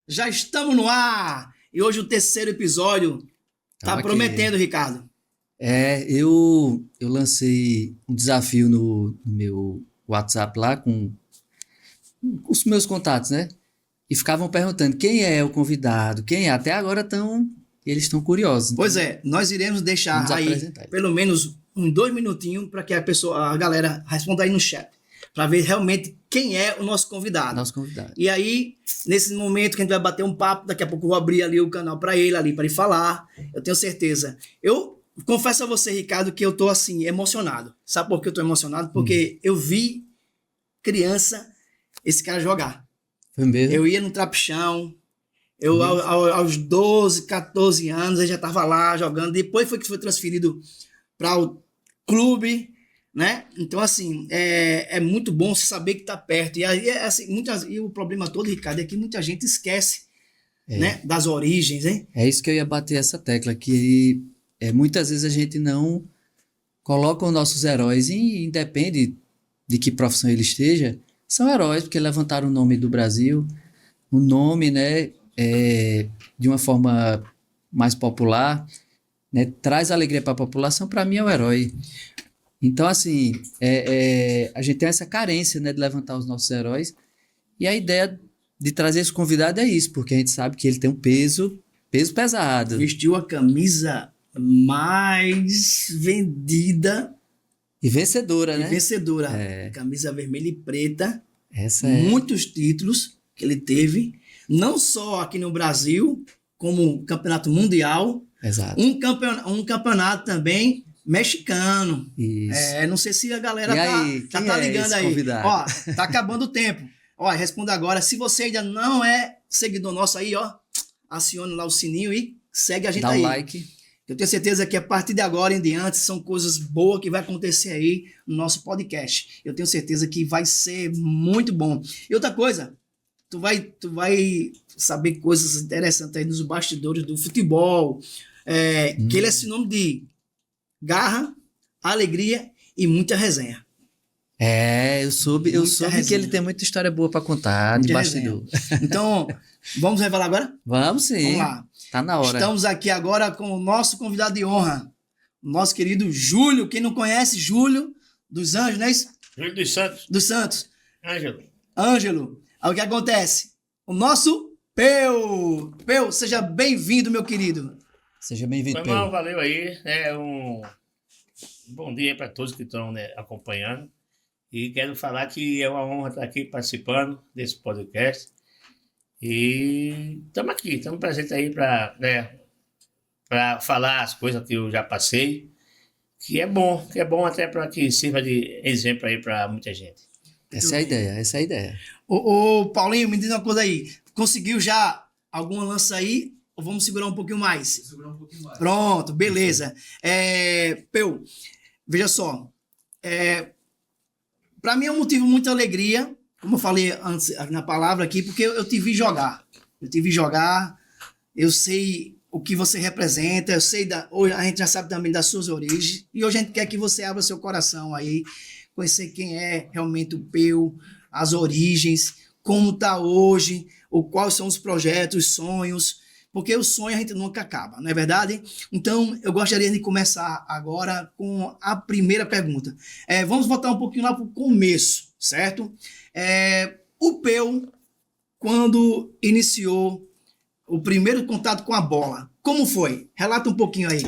Já estamos no ar! E hoje o terceiro episódio tá Tamo prometendo, aqui. Ricardo. Eu lancei um desafio no meu WhatsApp lá com os meus contatos, né? E ficavam perguntando quem é o convidado, quem é. Até agora eles estão curiosos, Pois então é, nós iremos vamos deixar aí apresentar eles. pelo menos uns 2 minutinhos para que a galera responda aí no chat, para ver realmente quem é o nosso convidado. Nosso convidado. E aí, nesse momento que a gente vai bater um papo, daqui a pouco eu vou abrir ali o canal para ele, ali para ele falar. Eu tenho certeza. Eu confesso a você, Ricardo, que eu tô assim emocionado. Sabe por que eu tô emocionado? Porque eu vi criança esse cara jogar. Foi mesmo? Eu ia no trapichão, aos 12, 14 anos, eu já estava lá jogando. Depois foi que foi transferido para o clube, né? Então, assim, é muito bom saber que está perto. E aí, assim, e o problema todo, Ricardo, é que muita gente esquece, né, das origens, hein? É isso que eu ia bater essa tecla, que muitas vezes a gente não coloca os nossos heróis, e independe de que profissão ele esteja, são heróis, porque levantaram o nome do Brasil, o nome, né, de uma forma mais popular, né, traz alegria para a população, para mim é o herói. Então, assim, a gente tem essa carência, né, de levantar os nossos heróis, e a ideia de trazer esse convidado é isso, porque a gente sabe que ele tem um peso pesado. Vestiu a camisa mais vendida E vencedora, e né? vencedora. Camisa vermelha e preta. Essa Muitos títulos que ele teve, não só aqui no Brasil, como campeonato mundial, Exato. Um campeonato também mexicano. Isso. Não sei se a galera E aí, tá quem é ligando esse aí. convidado? Ó, tá acabando o tempo. Ó, responda agora. Se você ainda não é seguidor nosso aí, ó, acione lá o sininho e segue a gente Dá aí. um like. Eu tenho certeza que a partir de agora em diante são coisas boas que vai acontecer aí no nosso podcast. Eu tenho certeza que vai ser muito bom. E outra coisa, tu vai saber coisas interessantes aí nos bastidores do futebol, que ele é sinônimo de garra, alegria e muita resenha. Eu soube que ele tem muita história boa para contar de bastidor. Então, vamos revelar agora? Vamos sim. Vamos lá. Tá na hora. Estamos aqui agora com o nosso convidado de honra, o nosso querido Júlio. Quem não conhece, Júlio dos Anjos, não é isso? Júlio dos Santos. Dos Santos. Ângelo. Aí o que acontece? O nosso Peu, seja bem-vindo, meu querido. Seja bem-vindo, Peu. Peu. Valeu aí. Um bom dia para todos que estão, né, acompanhando. E quero falar que é uma honra estar aqui participando desse podcast. E estamos presentes aí para falar as coisas que eu já passei, que é bom até para que sirva de exemplo aí para muita gente. Essa é a ideia. Ô, Paulinho, me diz uma coisa aí. Conseguiu já alguma lança aí? Ou vamos segurar um pouquinho mais? Vou segurar um pouquinho mais. Pronto, beleza. Peu, veja só. Para mim é um motivo de muita alegria, como eu falei antes na palavra aqui, porque eu te vi jogar. Eu sei o que você representa, hoje a gente já sabe também das suas origens, e hoje a gente quer que você abra seu coração aí, conhecer quem é realmente o Peu, as origens, como está hoje, quais são os projetos, os sonhos, porque o sonho a gente nunca acaba, não é verdade? Então, eu gostaria de começar agora com a primeira pergunta. Vamos voltar um pouquinho lá para o começo, certo? O Peu, quando iniciou o primeiro contato com a bola, como foi? Relata um pouquinho aí.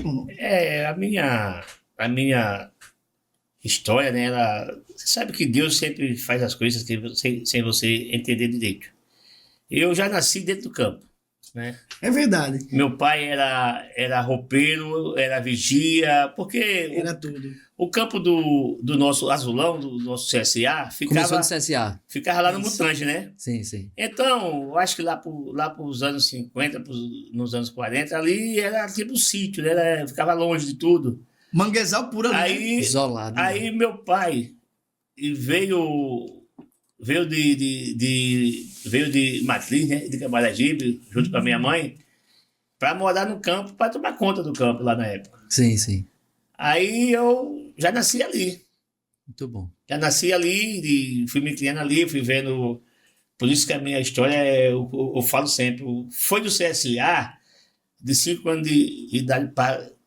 A minha história, né? Você sabe que Deus sempre faz as coisas sem você entender direito. Eu já nasci dentro do campo, né? É verdade. Meu pai era roupeiro, era vigia, porque era tudo. O campo do nosso Azulão, do nosso CSA, ficava lá no Mutange, né? Sim, sim. Então, eu acho que lá pros anos 50, nos anos 40, ali era tipo um sítio, né? Ficava longe de tudo. Manguezal puro ali, isolado. Aí meu pai veio de Matriz, né? De Camaragibe, junto com a minha mãe, para morar no campo, para tomar conta do campo lá na época. Sim, sim. Aí eu já nasci ali. Muito bom. Já nasci ali, fui me criando ali, fui vendo Por isso que a minha história, eu falo sempre, foi do CSA, de 5 anos de idade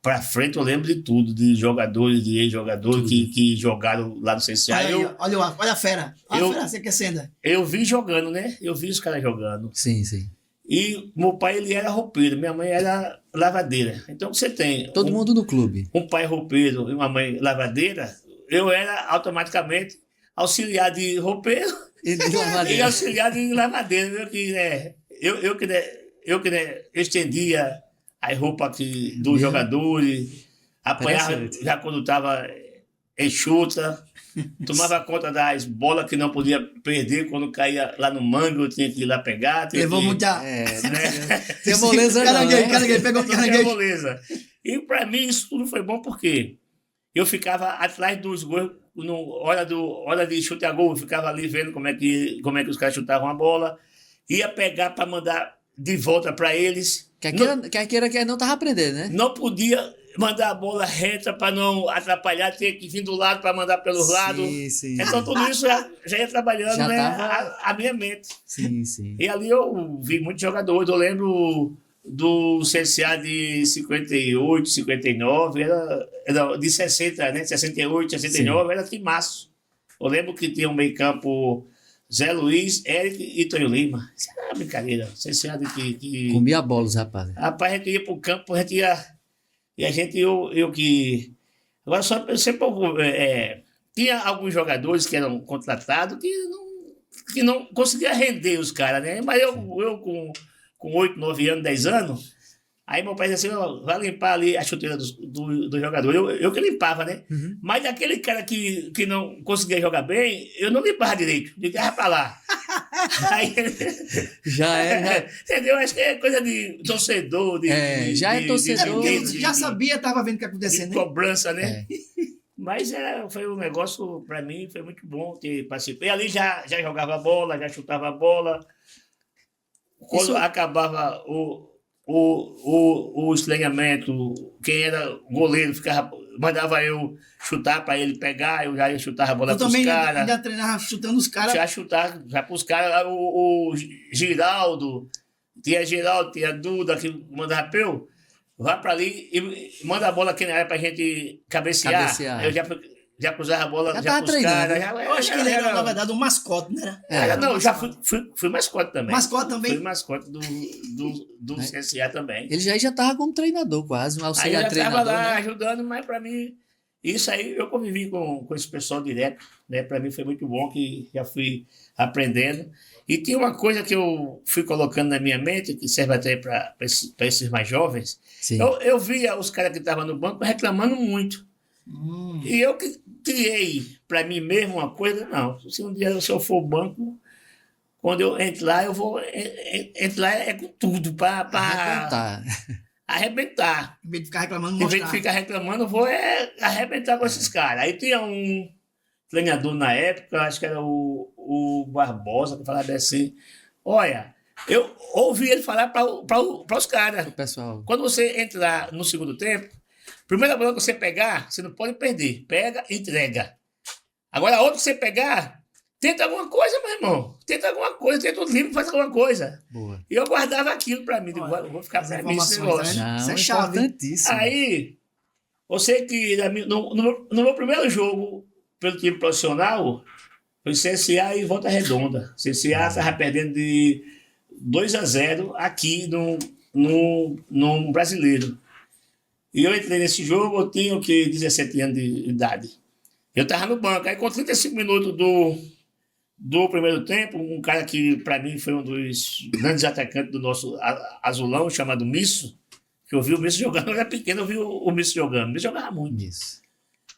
para frente, eu lembro de tudo, de jogadores, de ex-jogadores que jogaram lá no CSA. Olha, aí, olha a fera. Olha a fera, você quer senda. Eu vi jogando, né? Eu vi os caras jogando. Sim, sim. E meu pai, ele era roupeiro, minha mãe era lavadeira. Então você tem Todo mundo no clube. um pai roupeiro e uma mãe lavadeira, eu era automaticamente auxiliar de roupeiro E de e lavadeira. auxiliar de lavadeira. Eu que né, estendia as roupas dos jogadores, apanhava Interessante. já quando estava enxuta, tomava conta das bolas que não podia perder quando caía lá no mangue, eu tinha que ir lá pegar. Levou muita. Né? Tem moleza não, Caranguejo, né? caranguejo, pegou o Tinha caranguejo. moleza. E para mim isso tudo foi bom porque eu ficava atrás dos gols, hora de chute a gol, eu ficava ali vendo como é que os caras chutavam a bola, ia pegar para mandar de volta para eles. Quer queira, quer não, tava aprendendo, né? Não podia mandar a bola reta para não atrapalhar, tinha que vir do lado para mandar pelos lados. Sim. Então tudo isso já ia trabalhando, Já né, tava- a minha mente. Sim. E ali eu vi muitos jogadores. Eu lembro do CSA de 58, 59, era de 60, né? 68, 69, era timaço. Eu lembro que tinha um meio-campo Zé Luiz, Eric e Tonho Lima. Isso era brincadeira. CSA de que... Comia a bola os rapazes. Rapaz, a gente ia pro campo, a gente ia. E a gente, eu que. Agora, só eu sempre. Tinha alguns jogadores que eram contratados que não conseguia render os caras, né? Mas eu com 8, 9 anos, 10 anos, aí meu pai disse assim: "Ó, vai limpar ali a chuteira do jogador." Eu que limpava, né? Uhum. Mas aquele cara que não conseguia jogar bem, eu não limpava direito, ligava pra lá. Aí, Já é. entendeu? Acho que é coisa de torcedor, Já é torcedor. É porque de- você já sabia, estava vendo o que ia de acontecendo, né? cobrança, né? É. Mas foi um negócio, para mim, foi muito bom ter participado. E ali já jogava bola, já chutava a bola. Quando Isso- acabava o estranhamento, quem era goleiro mandava eu chutar para ele pegar, eu já chutava a bola Eu para os também caras. ainda treinava chutando os caras. Já chutar, já para os caras. O Giraldo, tinha Duda que mandava pra eu. Vai para ali e manda a bola aqui na área para a gente cabecear. Cabecear. Eu já cruzava a bola Já já tava para os caras. treinando, Eu acho que ele era, na verdade, um mascote, né? Não, já fui mascote também. Mascote também? Fui mascote do CSA também. Ele já tava como treinador quase, um Aí eu auxiliar já estava treinador, lá né? ajudando, mas para mim, isso aí eu convivi com esse pessoal direto, né? Para mim foi muito bom, que já fui aprendendo. E tinha uma coisa que eu fui colocando na minha mente, que serve até para esses mais jovens. Sim. Eu via os caras que estavam no banco reclamando muito. E eu que criei para mim mesmo uma coisa, não, se um dia se eu for ao banco, quando eu entrar, eu vou entrar com tudo para Arrebentar. arrebentar. Em vez de ficar reclamando, Em vez de mostrar. ficar reclamando, eu vou arrebentar com esses caras. Aí tinha um treinador na época, acho que era o Barbosa, que falava assim: olha, eu ouvi ele falar para os caras. O pessoal. Quando você entrar no segundo tempo, primeira bola que você pegar, você não pode perder. Pega e entrega. Agora, a outra que você pegar, tenta alguma coisa, meu irmão. Tenta alguma coisa, tenta um livro, faz alguma coisa. Boa. E eu guardava aquilo para mim. Digo, Olha, vou ficar as para mim esse informações, negócio. né? Não, Isso é é chave. importantíssimo. Aí, eu sei que no meu primeiro jogo pelo time profissional, foi CSA e Volta Redonda. CSA estava perdendo de 2-0 aqui no Brasileiro. E eu entrei nesse jogo, eu tinha o que, 17 anos de idade. Eu estava no banco. Aí, com 35 minutos do primeiro tempo, um cara que, para mim, foi um dos grandes atacantes do nosso azulão, chamado Misso, que eu vi o Misso jogando, eu era pequeno, eu vi o Misso jogando. O Misso jogava muito. Isso.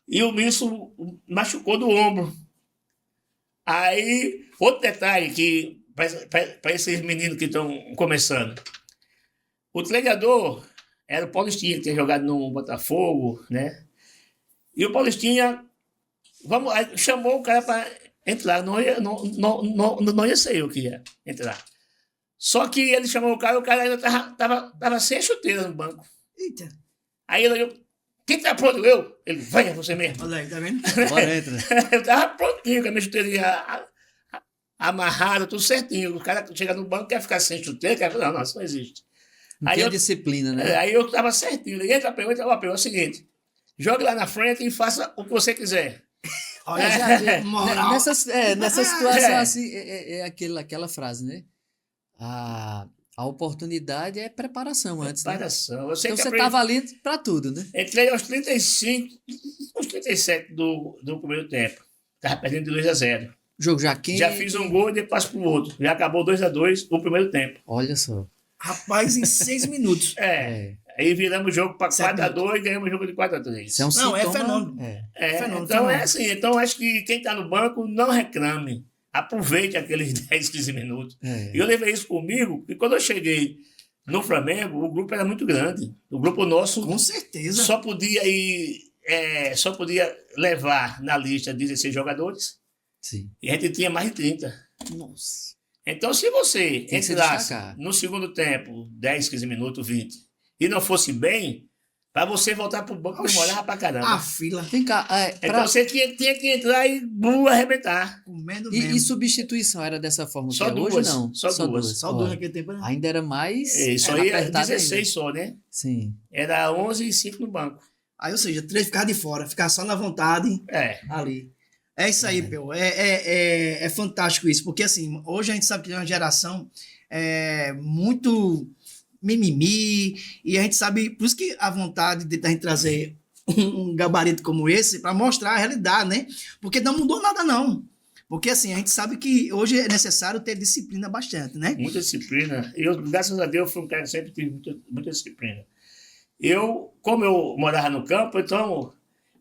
E o Misso machucou do ombro. Aí, outro detalhe que para esses meninos que estão começando. O treinador era o Paulistinha, que tinha jogado no Botafogo, né? E o Paulistinha aí chamou o cara para entrar. Não ia ser eu que ia entrar. Só que ele chamou o cara ainda estava sem chuteira no banco. Eita, Aí ele olhou: quem tá pronto? Ele: venha você mesmo. olha aí, tá vendo? Bora, entra. Eu estava prontinho com a minha chuteirinha amarrado, tudo certinho. O cara chega no banco, quer ficar sem chuteira, não, isso não existe. Não Aí tinha eu, disciplina, né? aí eu tava certinho. Liguei pra pergunta, é o seguinte, jogue lá na frente e faça o que você quiser. Olha, já moral. Nessa situação, É. assim, aquela frase, né? A oportunidade é preparação antes, né? Preparação. Eu sei Então que você aprendi- estava ali para tudo, né? Entrei aos 35, aos 37 do primeiro tempo. Estava perdendo de 2-0. O jogo já quente. Já fiz um gol e depois passo pro outro. Já acabou 2-2 o primeiro tempo. Olha só. Rapaz, em 6 minutos. É. Aí viramos o jogo para 4-2 e ganhamos o jogo de 4-3. Isso é um Não, é sintoma. fenômeno. Então fenômeno. é assim. Então acho que quem está no banco não reclame. Aproveite aqueles 10, 15 minutos. É. E eu levei isso comigo, e quando eu cheguei no Flamengo, o grupo era muito grande. O grupo nosso Com certeza. só podia levar na lista 16 jogadores, Sim. e a gente tinha mais de 30. Nossa. Então, se você Tem que se entrasse destacar. no segundo tempo, 10, 15 minutos, 20, e não fosse bem, para você voltar pro banco, Oxi. demorava pra caramba. A fila. Vem cá. Então você tinha que entrar e arrebentar. Comendo mesmo. E substituição era dessa forma Só que é duas, hoje, não? só duas. Só duas naquele tempo, né? Ainda era mais Isso era aí era apertado 16 ainda. só, né? Sim. Era 11 e 5 no banco. Aí, ou seja, 3 ficar de fora, ficar só na vontade É. ali. É isso aí, Peu. É fantástico isso, porque assim, hoje a gente sabe que é uma geração muito mimimi, e a gente sabe, por isso que a vontade de a gente trazer um gabarito como esse para mostrar a realidade, né? Porque não mudou nada, não. Porque assim, a gente sabe que hoje é necessário ter disciplina bastante, né? Muita disciplina. Eu, graças a Deus, fui um cara que sempre tive muita disciplina. Como eu morava no campo, então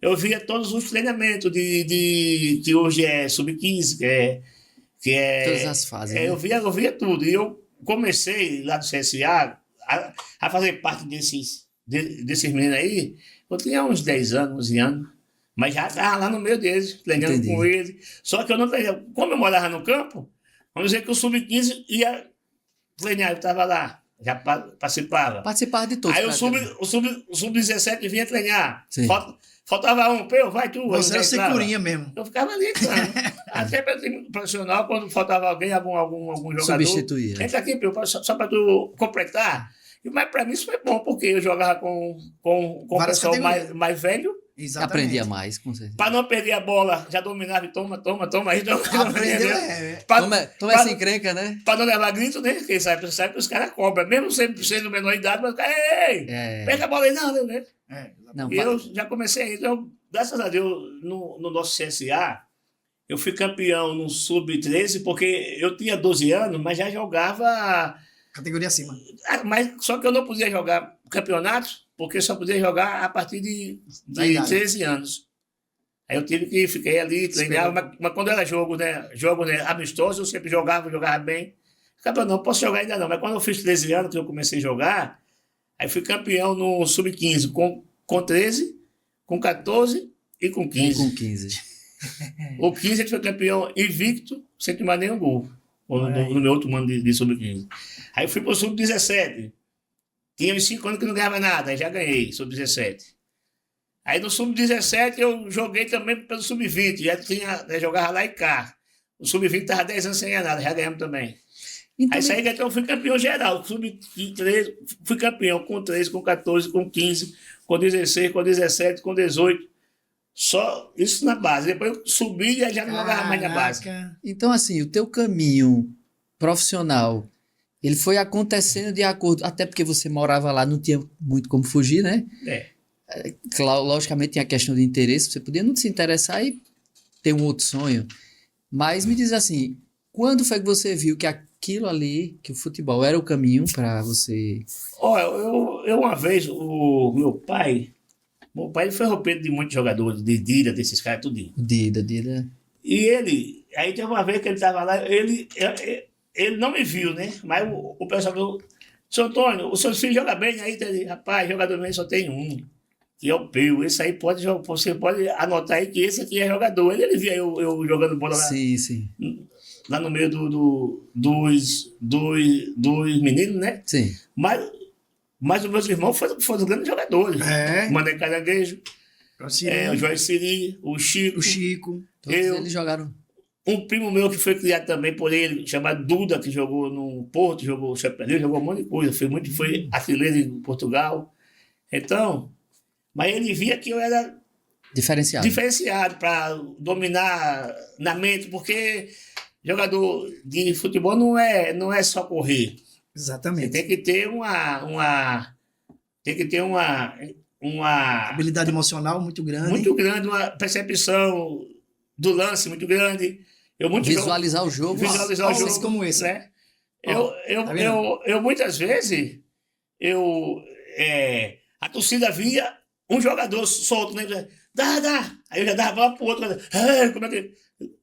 eu via todos os treinamentos que hoje é sub-15, que é Todas as fases. né? eu via tudo. E eu comecei lá do CSA a fazer parte desses meninos aí. Eu tinha uns 10 anos, 11 anos. Mas já estava lá no meio deles, treinando Entendi. com eles. Só que eu não treinava. Como eu morava no campo, vamos dizer que o sub-15 ia treinar, eu estava lá, já participava. Participar de todos. Aí praticamente. o sub-17 vinha treinar. Sim. Faltava um, vai tu. Você eu era já entrava. securinha mesmo. Eu ficava ali, entrando. Até para time profissional, quando faltava alguém, algum jogador. Substituir. né? Entra aqui, Peu, só para tu completar. Mas para mim isso foi bom, porque eu jogava com o Várias pessoal categorias. mais velho. Exatamente. Aprendia mais, com certeza. Para não perder a bola, já dominava e toma. Aí Aprendeu, Toma essa encrenca, né? Para não levar grito, né? Quem sabe que os caras cobram. Mesmo sendo menor de idade, mas o cara, ei, pega a bola aí, não, né? Não, E eu já comecei aí. Então, graças a Deus, no nosso CSA, eu fui campeão no Sub-13, porque eu tinha 12 anos, mas já jogava. categoria acima. Só que eu não podia jogar campeonato, porque só podia jogar a partir de Da idade. 13 anos. Aí eu fiquei ali, treinava, mas quando era jogo amistoso, eu sempre jogava bem. Campeão não, posso jogar ainda não, mas quando eu fiz 13 anos, que eu comecei a jogar, aí fui campeão no Sub-15, com 13, com 14 e com 15. Com 15. O 15 a gente foi campeão invicto, sem tomar nenhum gol. No meu outro ano de Sub-15. Aí eu fui pro Sub-17. Tinha uns 5 anos que não ganhava nada, aí já ganhei, Sub-17. Aí no Sub-17 eu joguei também pelo Sub-20, já jogava lá e cá. O Sub-20 estava 10 anos sem ganhar nada, já ganhamos também. Então, Aí saí, então eu fui campeão geral. Sub-13, fui campeão com 13, com 14, com 15, com 16, com 17, com 18. Só isso na base. Depois eu subi e aí já não jogava mais na base. então, assim, o teu caminho profissional, ele foi acontecendo de acordo, até porque você morava lá, não tinha muito como fugir, né? Claro, logicamente tinha a questão de interesse, você podia não se interessar e ter um outro sonho. Mas me diz assim, quando foi que você viu que aquilo ali, que o futebol era o caminho para você? Olha, eu uma vez, o meu pai ele foi roupeiro de muitos jogadores, de Dida, desses caras, tudo. Dida. E aí teve uma vez que ele estava lá, ele não me viu, né? Mas o pessoal falou, seu Antônio, o seu filho joga bem aí, rapaz, jogador bem só tem um, que é o Peu. Esse aí você pode anotar aí que esse aqui é jogador. Ele via eu jogando bola lá. Sim. Lá no meio dos meninos, né? Sim. Mas os meus irmãos foram grandes jogadores. O Mané Caranguejo, o João Siri, o Chico. O Chico. Todos eles jogaram. um primo meu que foi criado também por ele, chamado Duda, que jogou no Porto, jogou Chapéu, jogou um monte de coisa, foi artilheiro em Portugal. Então, mas ele via que eu era Diferenciado. diferenciado para dominar na mente, porque jogador de futebol não é só correr. Você Exatamente. tem que ter uma Habilidade emocional muito grande. muito grande, uma percepção do lance muito grande. Eu muito Visualizar o jogo. visualizar o Lances jogo, como esse. né? Ó, tá vendo? Eu muitas vezes a torcida via um jogador solto, né? Dá. Aí eu já dava a bola pro outro.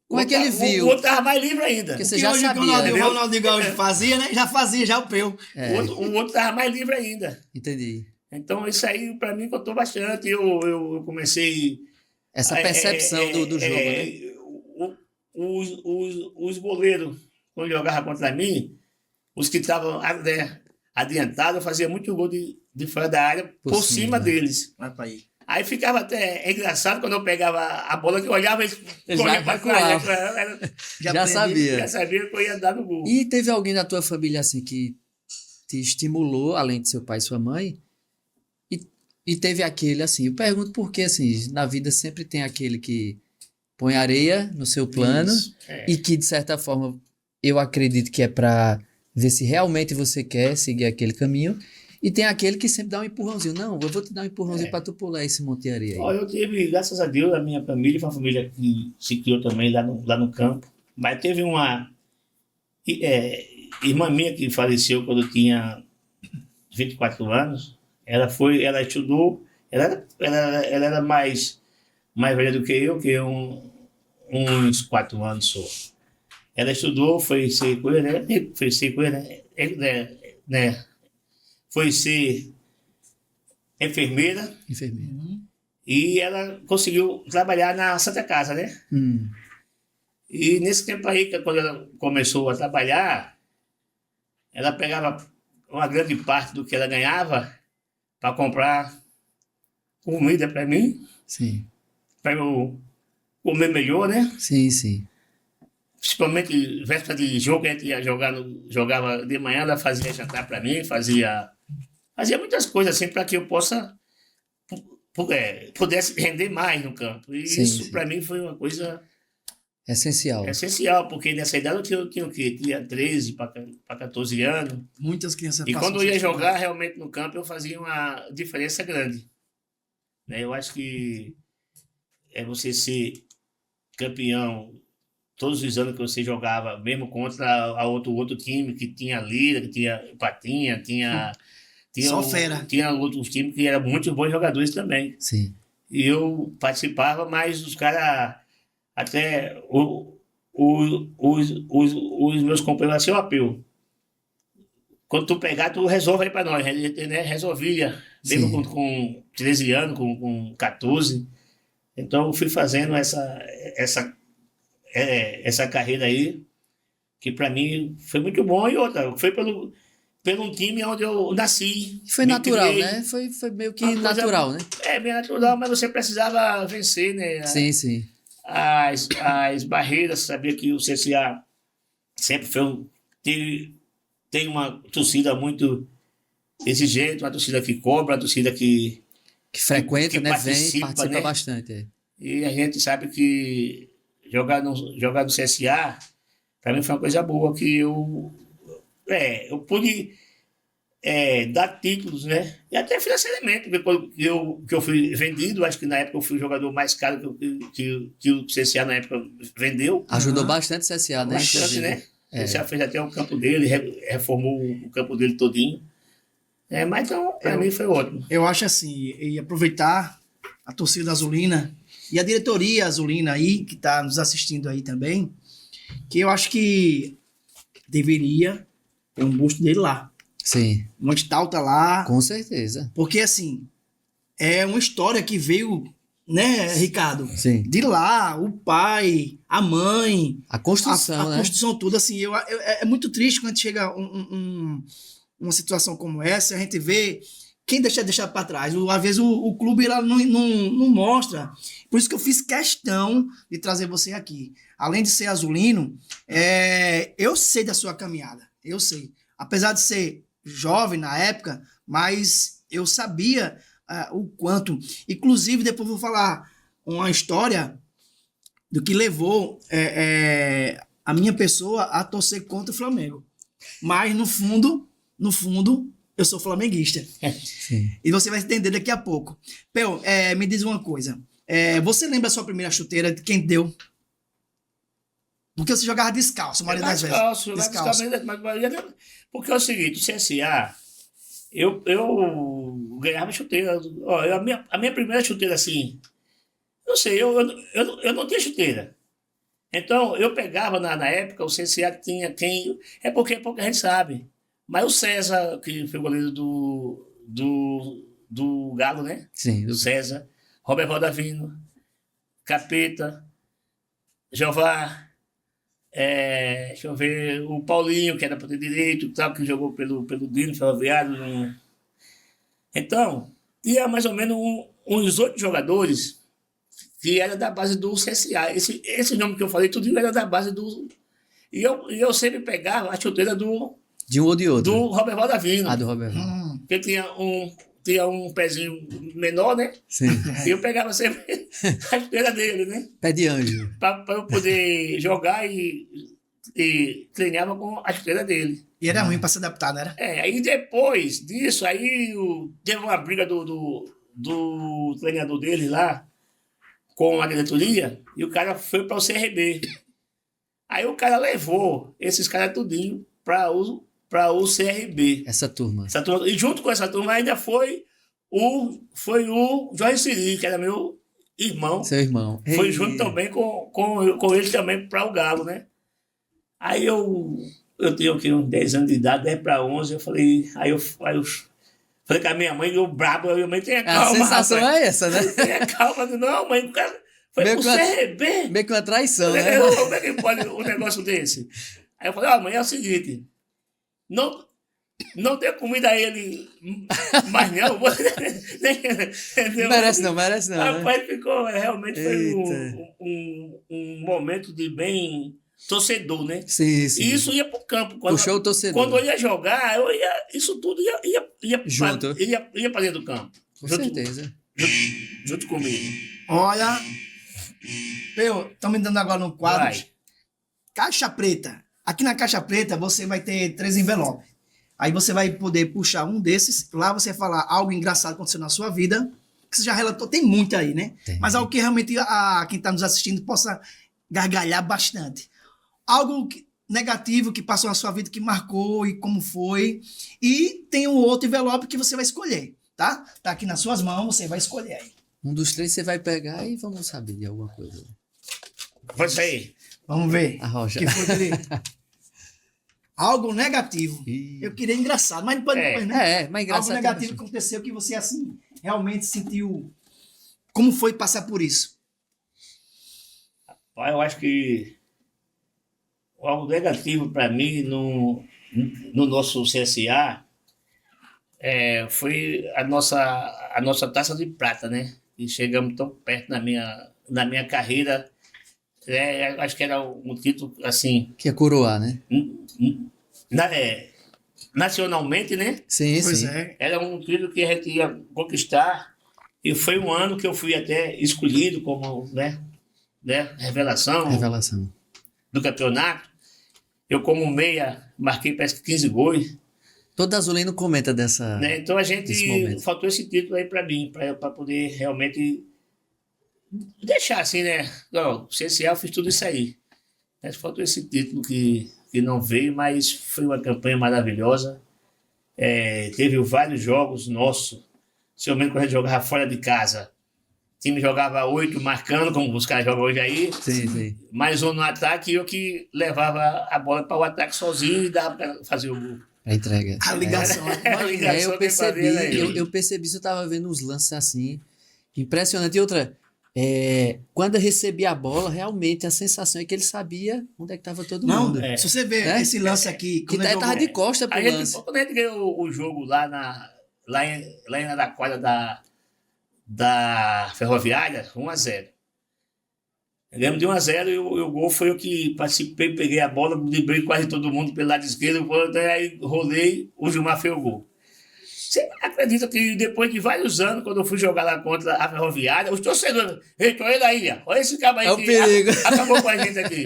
Como é que ele viu? O outro tava mais livre ainda. Porque você Que já hoje, sabia. quando o entendeu? Ronaldinho Gaúcho fazia, né? Já fazia, já o peu. É, O outro tava mais livre ainda. entendi. Então isso aí para mim contou bastante. Eu comecei Essa percepção do jogo, né? Os goleiros, quando jogavam contra mim, os que estavam adiantados, eu fazia muito gol de fora da área por cima né? deles. Vai pra aí. Aí ficava até engraçado quando eu pegava a bola, que eu olhava eles Já corriam pra trás. Já aprendi. sabia. Já sabia que eu ia dar no gol. E teve alguém na tua família assim que te estimulou, além de seu pai e sua mãe? E teve aquele assim, eu pergunto porque assim, na vida sempre tem aquele que põe areia no seu plano Isso. É. e que de certa forma eu acredito que é pra ver se realmente você quer seguir aquele caminho. E tem aquele que sempre dá um empurrãozinho. Não, eu vou te dar um empurrãozinho pra tu pular esse monte de areia aí. Ó, eu tive, graças a Deus, a minha família foi uma família que se criou também lá no campo. Mas teve uma irmã minha que faleceu quando eu tinha 24 anos. Ela estudou, ela era mais velha do que eu, uns 4 anos só. Ela estudou, foi ser coisa, né? Foi ser enfermeira Enfermeiro. e ela conseguiu trabalhar na Santa Casa, né? E nesse tempo aí, quando ela começou a trabalhar, ela pegava uma grande parte do que ela ganhava para comprar comida para mim, Sim. para eu comer melhor, né? Sim. Principalmente véspera de jogo, a gente ia jogava de manhã, ela fazia jantar para mim, fazia muitas coisas assim para que eu pudesse render mais no campo. E Sim, isso sim. para mim foi uma coisa Essencial. essencial, porque nessa idade eu tinha o quê? Tinha 13 para 14 anos. Muitas crianças E passam quando eu ia essa jogar realmente no campo, eu fazia uma diferença grande. Né? Eu acho que você ser campeão todos os anos que você jogava, mesmo contra a outro time que tinha Lira, que tinha Patinha, tinha Só fera. Tinha outros times que eram muito bons jogadores também. Sim. E eu participava, mas os caras, até os meus companheiros assim, ó, Peu, quando tu pegar, tu resolve aí pra nós. Ele, né, resolvia, mesmo Sim. com 13 anos, com 14. Então eu fui fazendo essa carreira aí, que pra mim foi muito bom. E outra, foi pelo um time onde eu nasci. Foi me natural, criei. né? Foi meio que Uma coisa- natural, né? É bem natural, mas você precisava vencer, né? Sim. As barreiras, sabia que o CSA sempre tem uma torcida muito exigente, uma torcida que cobra, uma torcida que Que frequenta, né? Vem, participa né? bastante. É. E a gente sabe que jogar no CSA, para mim foi uma coisa boa, que eu pude dar títulos, né? E até financeiramente, porque quando eu fui vendido, acho que na época eu fui o jogador mais caro que o CSA na época vendeu. Ajudou bastante o CSA, né? Bastante, inclusive. né? O CSA fez até o campo dele, reformou o campo dele todinho. Mas então, para mim foi ótimo. Eu acho assim, e aproveitar a torcida azulina e a diretoria azulina aí, que está nos assistindo aí também, que eu acho que deveria ter um busto dele lá. Sim, Uma estátua lá. com certeza. Porque, assim, é uma história que veio, né, Ricardo? Sim. De lá, o pai, a mãe, A construção, a né? construção toda, assim, é muito triste quando chega uma situação como essa, a gente vê quem deixar para trás. Às vezes o clube lá não mostra. Por isso que eu fiz questão de trazer você aqui. além de ser azulino, eu sei da sua caminhada. Eu sei. Apesar de ser jovem na época, mas eu sabia o quanto. Inclusive, depois vou falar uma história do que levou a minha pessoa a torcer contra o Flamengo. Mas, no fundo, eu sou flamenguista. Sim. E você vai entender daqui a pouco. Pel, me diz uma coisa. Você lembra a sua primeira chuteira de quem deu? Porque você jogava descalço, a maioria das vezes. Descalço. Porque é o seguinte, o CSA, eu ganhava chuteira. Ó, a minha primeira chuteira, assim, não sei, eu não tinha chuteira. Então, eu pegava, na época, o CSA tinha quem... É porque pouca gente sabe. Mas o César, que foi goleiro do Galo, né? Sim. O César, Roberto Valdavino, Capeta, Jeová, deixa eu ver, o Paulinho, que era para ter direito, tal, que jogou pelo Dino Ferroviário. Então, tinha mais ou menos uns 8 jogadores que era da base do CSA. Esse nome que eu falei, tudo era da base do... E eu sempre pegava a chuteira de um ou de outro. do Roberto Valdavino. Do Roberto. Porque tinha um pezinho menor, né? Sim. E eu pegava sempre a chuteira dele, né? Pé de anjo. Para eu poder jogar e treinava com a chuteira dele. E era ruim para se adaptar, não era? Aí depois disso, aí teve uma briga do treinador dele lá com a diretoria e o cara foi para o CRB. Aí o cara levou esses caras tudinho para o CRB. Essa turma. E junto com essa turma ainda foi o Jorge Siri, que era meu irmão. Seu irmão. Foi junto também com ele também para o Galo, né? Aí eu tinha uns 10 anos de idade, 10 para 11, eu falei... Aí eu falei com a minha mãe, eu brabo, a minha mãe, tenha calma, a sensação rapaz. é essa, né? Tenha calma. Não, mãe, o cara foi pro CRB. Meio que uma traição, né? Como é que pode um negócio desse? Aí eu falei, mãe, é o seguinte, não dê comida a ele mais não. Merece não. Rapaz, ficou, realmente foi Eita. um momento de bem torcedor, né? Sim. E isso ia pro campo. Puxou o torcedor. Quando eu ia jogar, isso tudo ia junto. Ia para dentro do campo. Com certeza. Junto comigo. Olha, estão me dando agora um quadro. Vai. Caixa preta. Aqui na caixa preta você vai ter 3 envelopes. Aí você vai poder puxar um desses. Lá você vai falar algo engraçado que aconteceu na sua vida. Que você já relatou, tem muito aí, né? Tem. Mas algo que realmente quem está nos assistindo possa gargalhar bastante. Algo negativo que passou na sua vida, que marcou e como foi. E tem um outro envelope que você vai escolher, tá? Tá aqui nas suas mãos, você vai escolher aí. Um dos 3 você vai pegar e vamos saber de alguma coisa. Pode sair. Vamos ver. A rocha. Que foi que ele... Algo negativo. Ih. Eu queria engraçado, mas depois, né? Mas engraçado. Algo negativo que aconteceu que você, assim, realmente sentiu... Como foi passar por isso? Eu acho que algo negativo para mim no nosso CSA foi a nossa taça de prata, né? E chegamos tão perto na minha carreira. Acho que era um título assim. Que é coroar, né? Nacionalmente, né? Sim. Era um título que a gente ia conquistar. E foi um ano que eu fui até escolhido como revelação do campeonato. Eu, como meia, marquei parece que 15 gols. Todo azulino comenta dessa. Né? Então a gente faltou esse título aí para mim, para poder realmente deixar assim, né? Não, o CSA eu fiz tudo isso aí. Mas faltou esse título que não veio, mas foi uma campanha maravilhosa. Teve vários jogos nossos. Se eu mesmo quando a gente jogava fora de casa, o time jogava 8 marcando, como os caras jogam hoje aí. Sim. Mais um no ataque e eu que levava a bola para o ataque sozinho e dava para fazer o gol. A entrega. A ligação. Eu percebi, você estava vendo uns lances assim, impressionante. E outra, quando eu recebi a bola, realmente a sensação é que ele sabia onde é que estava todo mundo. Se você ver esse lance aqui... Que estava de costa pro lance. Quando a gente ganhou o jogo lá na quadra da Ferroviária, 1-0. Ganhamos de 1-0 e o gol foi eu que participei, peguei a bola, driblei quase todo mundo pelo lado esquerdo, aí rolei, o Gilmar fez o gol. Você acredita que depois de vários anos, quando eu fui jogar lá contra a Ferroviária, os torcedores, eita, olha ele aí, ó, olha esse cara aí É o que perigo. acabou com a gente aqui.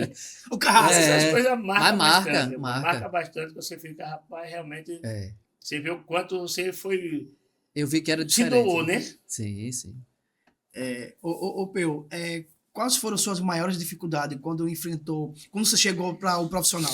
O Carrasco. Essas É, coisas marcam mas bastante. marca. Marca bastante, você fica, rapaz, realmente, É. você vê o quanto você foi, Eu vi que era se diferente. doou, né? Sim, sim. Ô, Peu, quais foram suas maiores dificuldades quando enfrentou, quando você chegou para o profissional?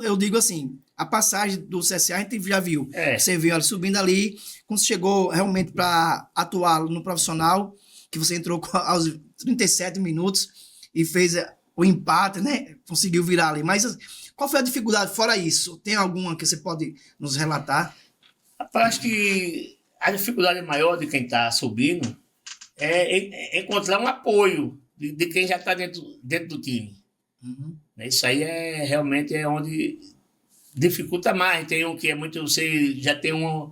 Eu digo assim, a passagem do CSA a gente já viu. É. Você viu ela subindo ali, quando você chegou realmente para atuar no profissional, que você entrou aos 37 minutos e fez o empate, né? Conseguiu virar ali. Mas qual foi a dificuldade fora isso? Tem alguma que você pode nos relatar? Rapaz, acho que a dificuldade maior de quem está subindo é encontrar um apoio de quem já está dentro do time. Uhum. Isso aí realmente é onde dificulta mais. Tem um que é muito. Você já tem um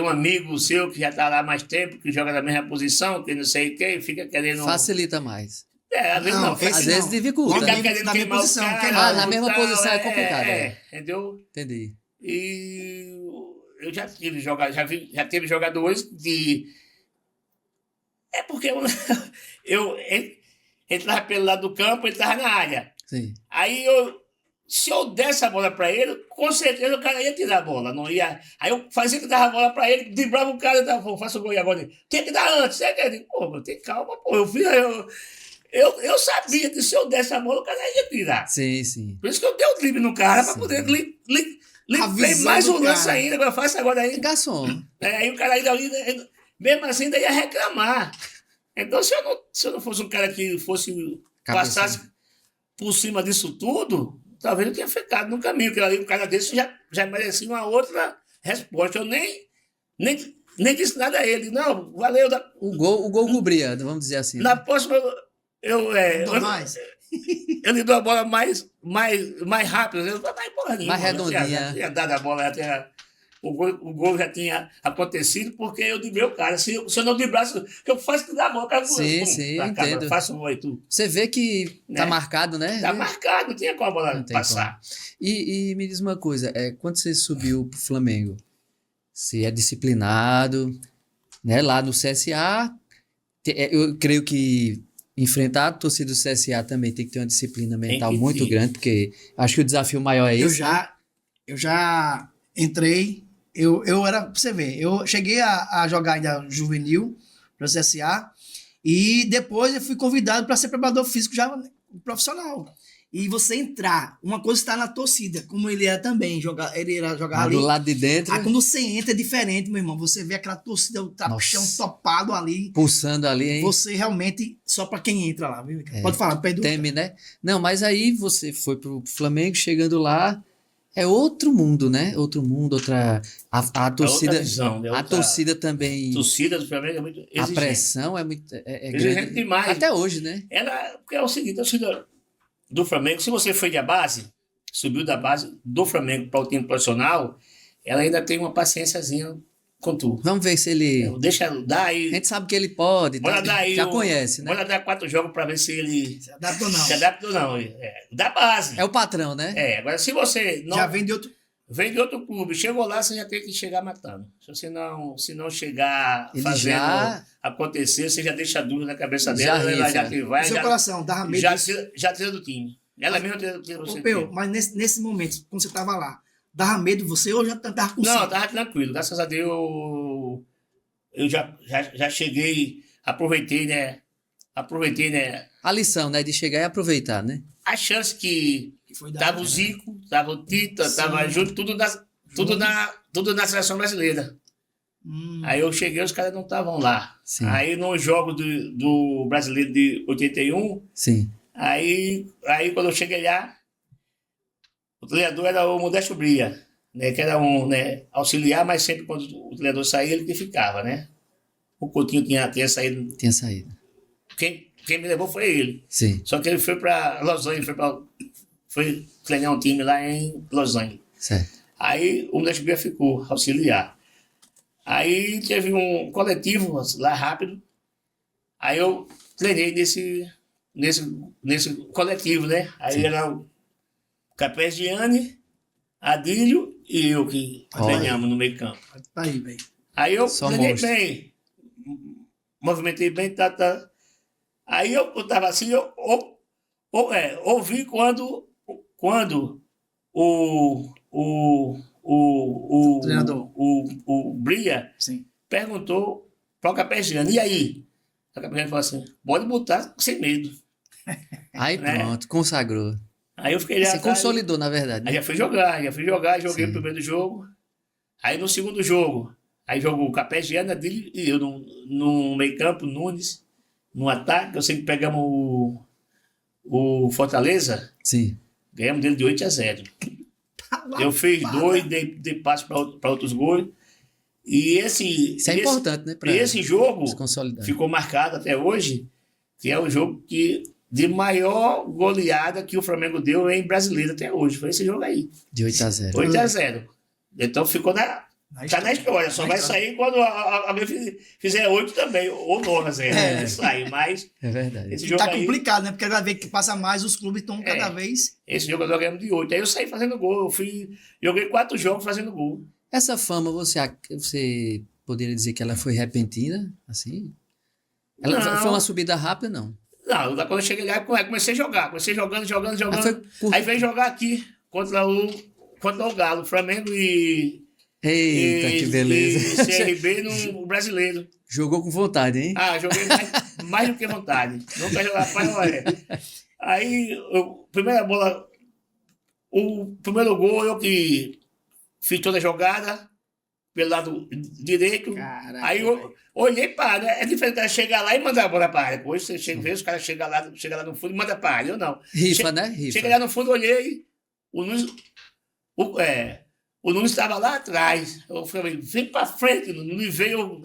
amigo seu que já está lá há mais tempo, que joga na mesma posição, que não sei quem, fica querendo. Facilita mais. Às vezes não. esse Às vezes dificulta, Fica né? querendo Na minha queimar posição, o cara. queimar. Na mesma tal, posição é complicado, entendeu? Entendi. E eu já teve jogadores de. É porque eu entrava pelo lado do campo, ele estava na área. Sim. Aí se eu desse a bola para ele, com certeza o cara ia tirar a bola, não ia. Aí eu fazia que dava a bola para ele, driblava o cara e dava, pô, faça o gol e agora. Tem que dar antes, você quer? Pô, tem calma, pô. Eu sabia que se eu desse a bola, o cara ia tirar. Sim, sim. Por isso que eu dei o drible no cara, para Sim. poder A ver visão mais do um lance cara. ainda, agora faça agora aí. Garçom. Aí o cara ainda, mesmo assim, ainda ia reclamar. Então, se eu não fosse um cara que passasse por cima disso tudo, talvez eu tenha ficado no caminho, porque ali um cara desse já merecia uma outra resposta. Eu nem disse nada a ele. Não, valeu. O gol cobria, vamos dizer assim. Na próxima, eu lhe dou a bola mais rápida. Eu falei, porra nenhuma, Mais redondinha. Já tinha dado a bola, o gol já tinha acontecido porque eu driblei o cara. Se eu não dribrasse, eu faço que dá a bola. Cara, Sim, sim, eu entendo. Faço um oi, tu. Você vê que tá Né? marcado, né? Tá marcado, não tinha como a bola Não tem passar. E me diz uma coisa, quando você subiu pro Flamengo, você é disciplinado, né? Lá no CSA, eu creio que enfrentar a torcida do CSA também tem que ter uma disciplina mental que muito ter. grande, porque acho que o desafio maior é esse. Eu já entrei, eu era, pra você ver, eu cheguei a jogar ainda juvenil para o CSA e depois eu fui convidado para ser preparador físico já profissional. E você entrar, uma coisa está na torcida, como ele era também, ele era jogar Mas ali. do lado de dentro, Aí quando você entra é diferente, meu irmão. Você vê aquela torcida, o trapichão Nossa. topado ali. pulsando ali, hein? Você realmente, só para quem entra lá, viu? Pode falar, Pedro. Teme, né? Não, mas aí você foi pro Flamengo, chegando lá, é outro mundo, né? Outro mundo, a torcida, outra visão, né? a torcida também, A torcida do Flamengo é muito a exigente. pressão é muito Exigente grande. demais. Até hoje, né? Porque é o seguinte, a torcida do Flamengo, se você foi da base, subiu da base do Flamengo para o time profissional, ela ainda tem uma paciênciazinha com tu. Vamos ver se ele... Deixa dar A aí. gente sabe que ele pode, Bora dar aí já conhece, né? Bora dar 4 jogos para ver se ele Se adapta ou não. se adapta ou não. Da base. É o patrão, né? Agora, se você não Já vem de outro. vem de outro clube, chegou lá, você já tem que chegar matando. Se não chegar Ele fazendo já- acontecer, você já deixa a dúvida na cabeça Já dela, ela rifa. já que vai, Seu coração, dava medo já disso. tira do time. Ela mesma tira você. Ô, Peu, mas nesse momento, quando você tava lá, dava medo você ou já tava com Não, sangue? eu tava tranquilo. Graças a Deus, eu já cheguei, aproveitei, né? A lição, né? De chegar e aproveitar, né? A chance que Que foi dado, tava o né? Zico, tava o Tita, Sim. tava junto, tudo na seleção brasileira. Aí eu cheguei, os caras não estavam lá. Sim. Aí no jogo do brasileiro de 81, Sim. aí quando eu cheguei lá, o treinador era o Modesto Bria, né, que era um, né, auxiliar, mas sempre quando o treinador saía, ele que ficava, né? O Coutinho tinha saído. Tinha saído. Quem me levou foi ele. Sim. Só que ele foi para Los Angeles, foi treinar um time lá em Los Angeles. Certo. Aí o Modesto Bria ficou auxiliar. Aí teve um coletivo lá rápido. Aí eu treinei nesse coletivo, né? Aí era o Capegiani, Adílio e eu que Olha. ganhamos no meio campo. Aí, velho. Aí eu Só ganhei monstro. bem, movimentei bem, tá. Aí eu tava assim, ouvi quando o Treinador. o Bria Sim. perguntou para o Capegiani, e aí? O Capegiani falou assim, pode botar sem medo. Aí Né? pronto, consagrou. Aí eu fiquei lá Assim, atrás, consolidou, na verdade. aí Né? já fui jogar, joguei Sim. o primeiro jogo. Aí no segundo jogo, aí jogou o Capegiani dele e eu no meio campo, Nunes, no ataque, eu sempre pegamos o Fortaleza, Sim. ganhamos dele de 8-0. Eu fiz 2, dei passe para outros gols. E Isso é importante, né? Pra esse jogo se consolidar. ficou marcado até hoje, que é o jogo de maior goleada que o Flamengo deu em brasileiro até hoje. Foi esse jogo aí. De 8-0. 8-0. Então ficou tá na história. Só vai sair quando alguém fizer 8 também, ou 9-0. Vai sair, mas É verdade. esse E jogo tá aí, complicado, né? Porque cada vez que passa mais, os clubes estão cada vez. esse jogo nós ganhamos de 8. Aí eu saí fazendo gol. Joguei 4 jogos fazendo gol. Essa fama, você poderia dizer que ela foi repentina, assim? Ela Não. foi uma subida rápida, não? Não, quando eu cheguei lá, comecei a jogar. Comecei jogando. Mas foi curto. Aí veio jogar aqui contra o Galo, Flamengo Eita, que beleza. e CRB no brasileiro. Jogou com vontade, hein? Joguei mais do que vontade. Nunca jogar, rapaz, olha. Aí, primeira bola, o primeiro gol, eu que fiz toda a jogada pelo lado direito. Caraca, Aí eu olhei para a área. É diferente o cara chegar lá e mandar a bola para a área. Depois você vê os caras chegam lá no fundo e mandam para a área. Eu não. Rifa, né? Rifa. Cheguei lá no fundo, olhei. O Nunes estava lá atrás. Eu falei, vem para frente. O Nunes veio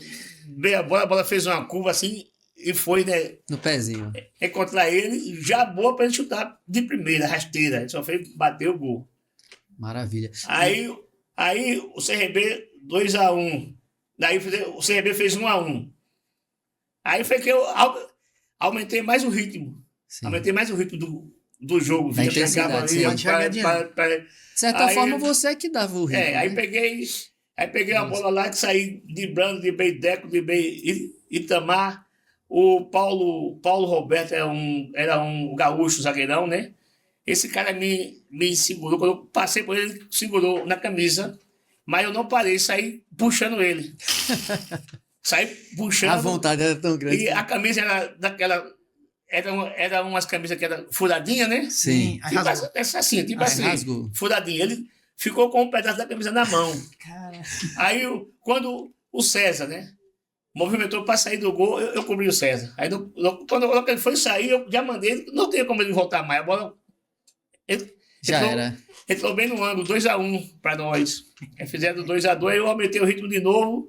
a bola fez uma curva assim e foi, né? No pezinho. Encontrar ele, já boa para ele chutar de primeira, rasteira. Ele só fez bater o gol. Maravilha. Aí o CRB 2-1. Daí o CRB fez 1-1. Aí foi que eu aumentei mais o ritmo. Sim. Aumentei mais o ritmo do jogo. Da intensidade, sim. De De certa aí- forma, você é que dava o ritmo. aí né? peguei a bola lá que saí driblando, driblei Deco, driblei Itamar. O Paulo Roberto era um gaúcho zagueirão, né? Esse cara me segurou. Quando eu passei por ele, segurou na camisa. Mas eu não parei, saí puxando ele. Saí puxando. A vontade era tão grande. E a camisa era daquela. Era umas camisas que era furadinha, né? Sim. Aí Tipo rasgou. assim, tipo Aí assim. rasgou. Furadinha. Ele ficou com um pedaço da camisa na mão. Cara. Aí, quando o César, né? Movimentou para sair do gol, eu cobri o César. Aí, quando ele foi sair, eu já mandei. Não tinha como ele voltar mais. A bola. Já era. Entrou bem no ângulo, 2-1 para nós. Aí fizeram 2-2, eu aumentei o ritmo de novo.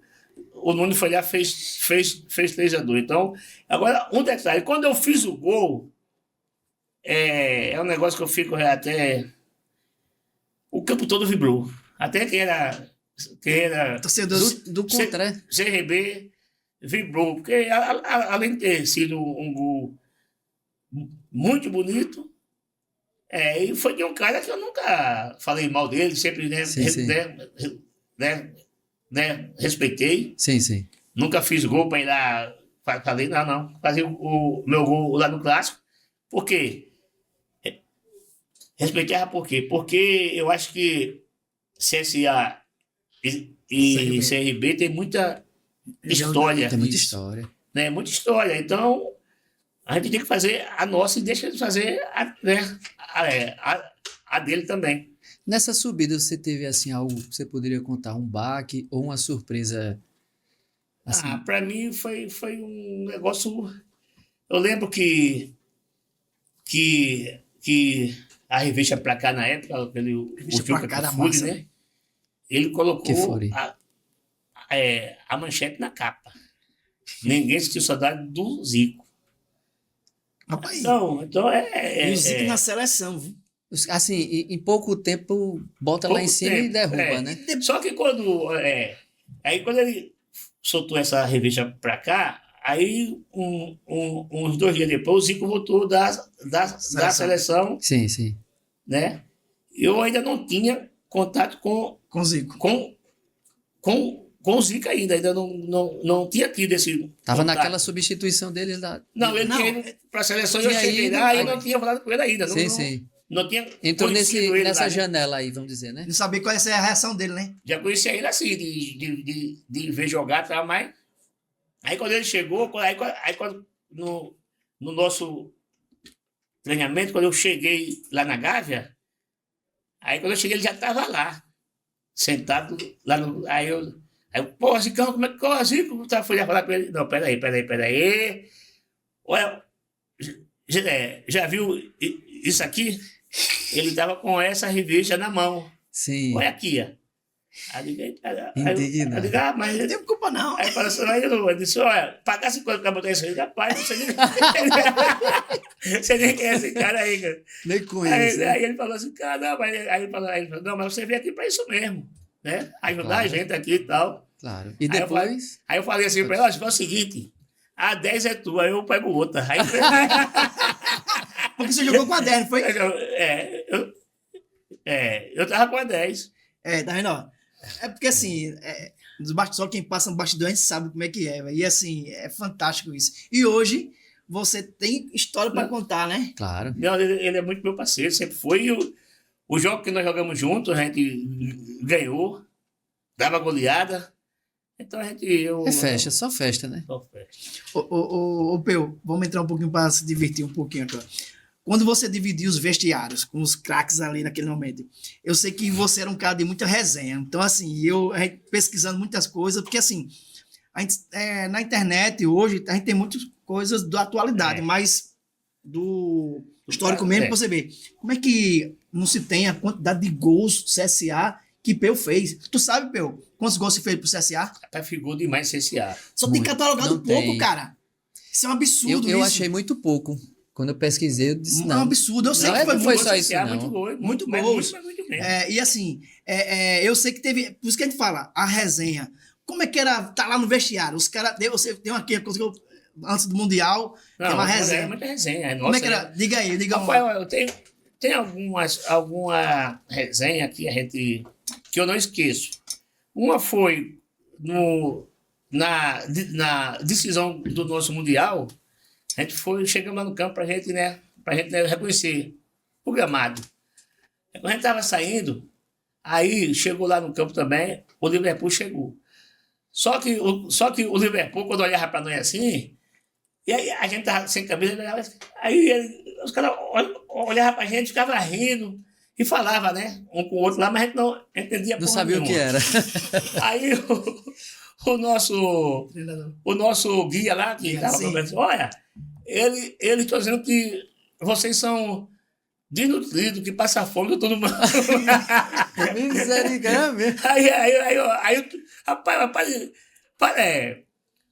O Nunes foi lá, fez 3-2. Então, agora, um detalhe: quando eu fiz o gol, é um negócio que eu fico até. O campo todo vibrou. Até quem era Torcedor. Do contra, né? CRB vibrou, porque além de ter sido um gol muito bonito, e foi de um cara que eu nunca falei mal dele, sempre né, Sim, sim. Respeitei. Sim, sim. Nunca fiz gol para ir lá. Falei, não. Fazia o meu gol lá no Clássico. Por quê? Respeitava por quê? Porque eu acho que CSA e CRB tem muita história. Tem muita história. Né? Muita história. Então, a gente tem que fazer a nossa e deixa de fazer a dele também. Nessa subida, você teve assim algo que você poderia contar, um baque ou uma surpresa? Assim? Para mim foi um negócio. Eu lembro que a revista Pra Cá na época, o Pra Cá da Fury, massa, né? Ele colocou Que a manchete na capa. Ninguém sentiu saudade do Zico. Rapaz, Então e o Zico na seleção, viu? Assim, em pouco tempo, bota lá em cima e derruba, né? Só que quando ele soltou essa revista Pra Cá, Aí, uns 2 dias depois, o Zico voltou da seleção, Sim, sim. né? Eu ainda não tinha contato Com o Zico. com o Zico ainda não tinha tido esse Tava contato. naquela substituição dele lá. Não, ele Não, tinha ido para a seleção e eu tinha cheguei ido, lá e aí- não tinha falado com ele ainda. Sim, não, sim. Não tinha Entrou conhecido ele nessa lá, né? janela aí, vamos dizer, né? Não sabia qual ia ser a reação dele, né? Já conhecia ele assim, de ver jogar e tal, mas aí quando ele chegou, quando no nosso treinamento, quando eu cheguei lá na Gávea, aí quando eu cheguei ele já estava lá, sentado lá no... Pô, Zicão, como é que é, Zico? Fui lá falar com ele, não, peraí. Olha, já viu isso aqui? Ele estava com essa revista na mão. Sim. Olha aqui, ó. Indignado. Eu digo, mas Não tem culpa, não. aí falou assim, eu disse, olha, pagar 50 pra botar isso aí, rapaz, você nem, você nem quer esse cara aí, cara. Nem conheço. Aí ele falou assim, cara, não, aí ele falou, não, mas você veio aqui pra isso mesmo, né? Ajudar Claro. a gente aqui e tal. Claro. E Aí eu falei- depois. Aí eu falei assim pra ele, ó, é o seguinte, a 10 é tua, eu pego outra. Aí, Porque você jogou com a 10, não foi? eu tava com a 10. Tá vendo? Ó? É porque assim, nos bastidores, quem passa no bastidor, a gente sabe como é que é, velho. E assim, é fantástico isso. E hoje, você tem história pra contar, né? Claro. Não, ele é muito meu parceiro, sempre foi. E o jogo que nós jogamos juntos, a gente ganhou, dava goleada. Então a gente. É festa, só festa, né? Só festa. Ô, Peu, vamos entrar um pouquinho para se divertir um pouquinho agora. Quando você dividia os vestiários com os craques ali naquele momento, eu sei que você era um cara de muita resenha. Então, assim, a gente pesquisando muitas coisas, porque assim, a gente, na internet hoje, a gente tem muitas coisas da atualidade, mas do histórico mesmo, pra você ver. Como é que não se tem a quantidade de gols do CSA que Peu fez? Tu sabe, Peu, quantos gols você fez pro CSA? Rapaz, ficou demais CSA. Só tem Muito. catalogado Não pouco, tem. cara. Isso é um absurdo, Eu isso. achei muito pouco. Quando eu pesquisei, eu disse É um não. absurdo. Eu sei Não, que foi não foi muito. só isso, CSA, não. Muito gol. Muito mas gols. muito mesmo. E assim, eu sei que teve. Por isso que a gente fala, a resenha. Como é que era tá lá no vestiário? Os caras. Você tem aqui a coisa que eu, antes do Mundial, tem uma É resenha. muita resenha. Como é que era? Diga aí, diga Rapaz, uma. eu tenho alguma resenha que eu não esqueço. Uma foi na decisão do nosso Mundial, a gente chegamos lá no campo pra gente reconhecer o gramado. Quando a gente estava saindo, aí chegou lá no campo também, o Liverpool chegou. Só que o Liverpool, quando olhava para nós assim, e aí a gente tava sem camisa, aí os caras olhavam pra gente, ficavam rindo e falavam, né? Um com o outro lá, mas a gente não entendia Não porra sabia o que nenhuma. era. Aí o nosso guia lá, que estava Sim. falando assim, olha, ele está dizendo que vocês são desnutridos, que passa fome de todo mundo. Misericórdia. Rapaz,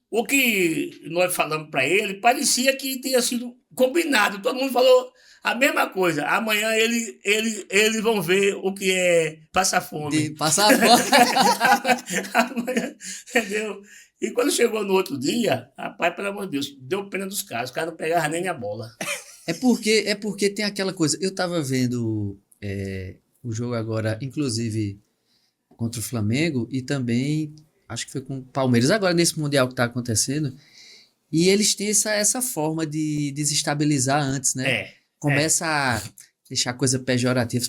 o que nós falamos para ele parecia que tinha sido combinado. Todo mundo falou a mesma coisa. Amanhã eles vão ver o que é passar fome. De passar fome. Amanhã, entendeu? E quando chegou no outro dia, rapaz, pelo amor de Deus, deu pena dos caras. Os caras não pegavam nem a bola. É porque tem aquela coisa. Eu tava vendo o jogo agora, inclusive contra o Flamengo, e também acho que foi com o Palmeiras, agora nesse Mundial que tá acontecendo. E eles têm essa forma de desestabilizar antes, né? Começa a deixar a coisa pejorativa.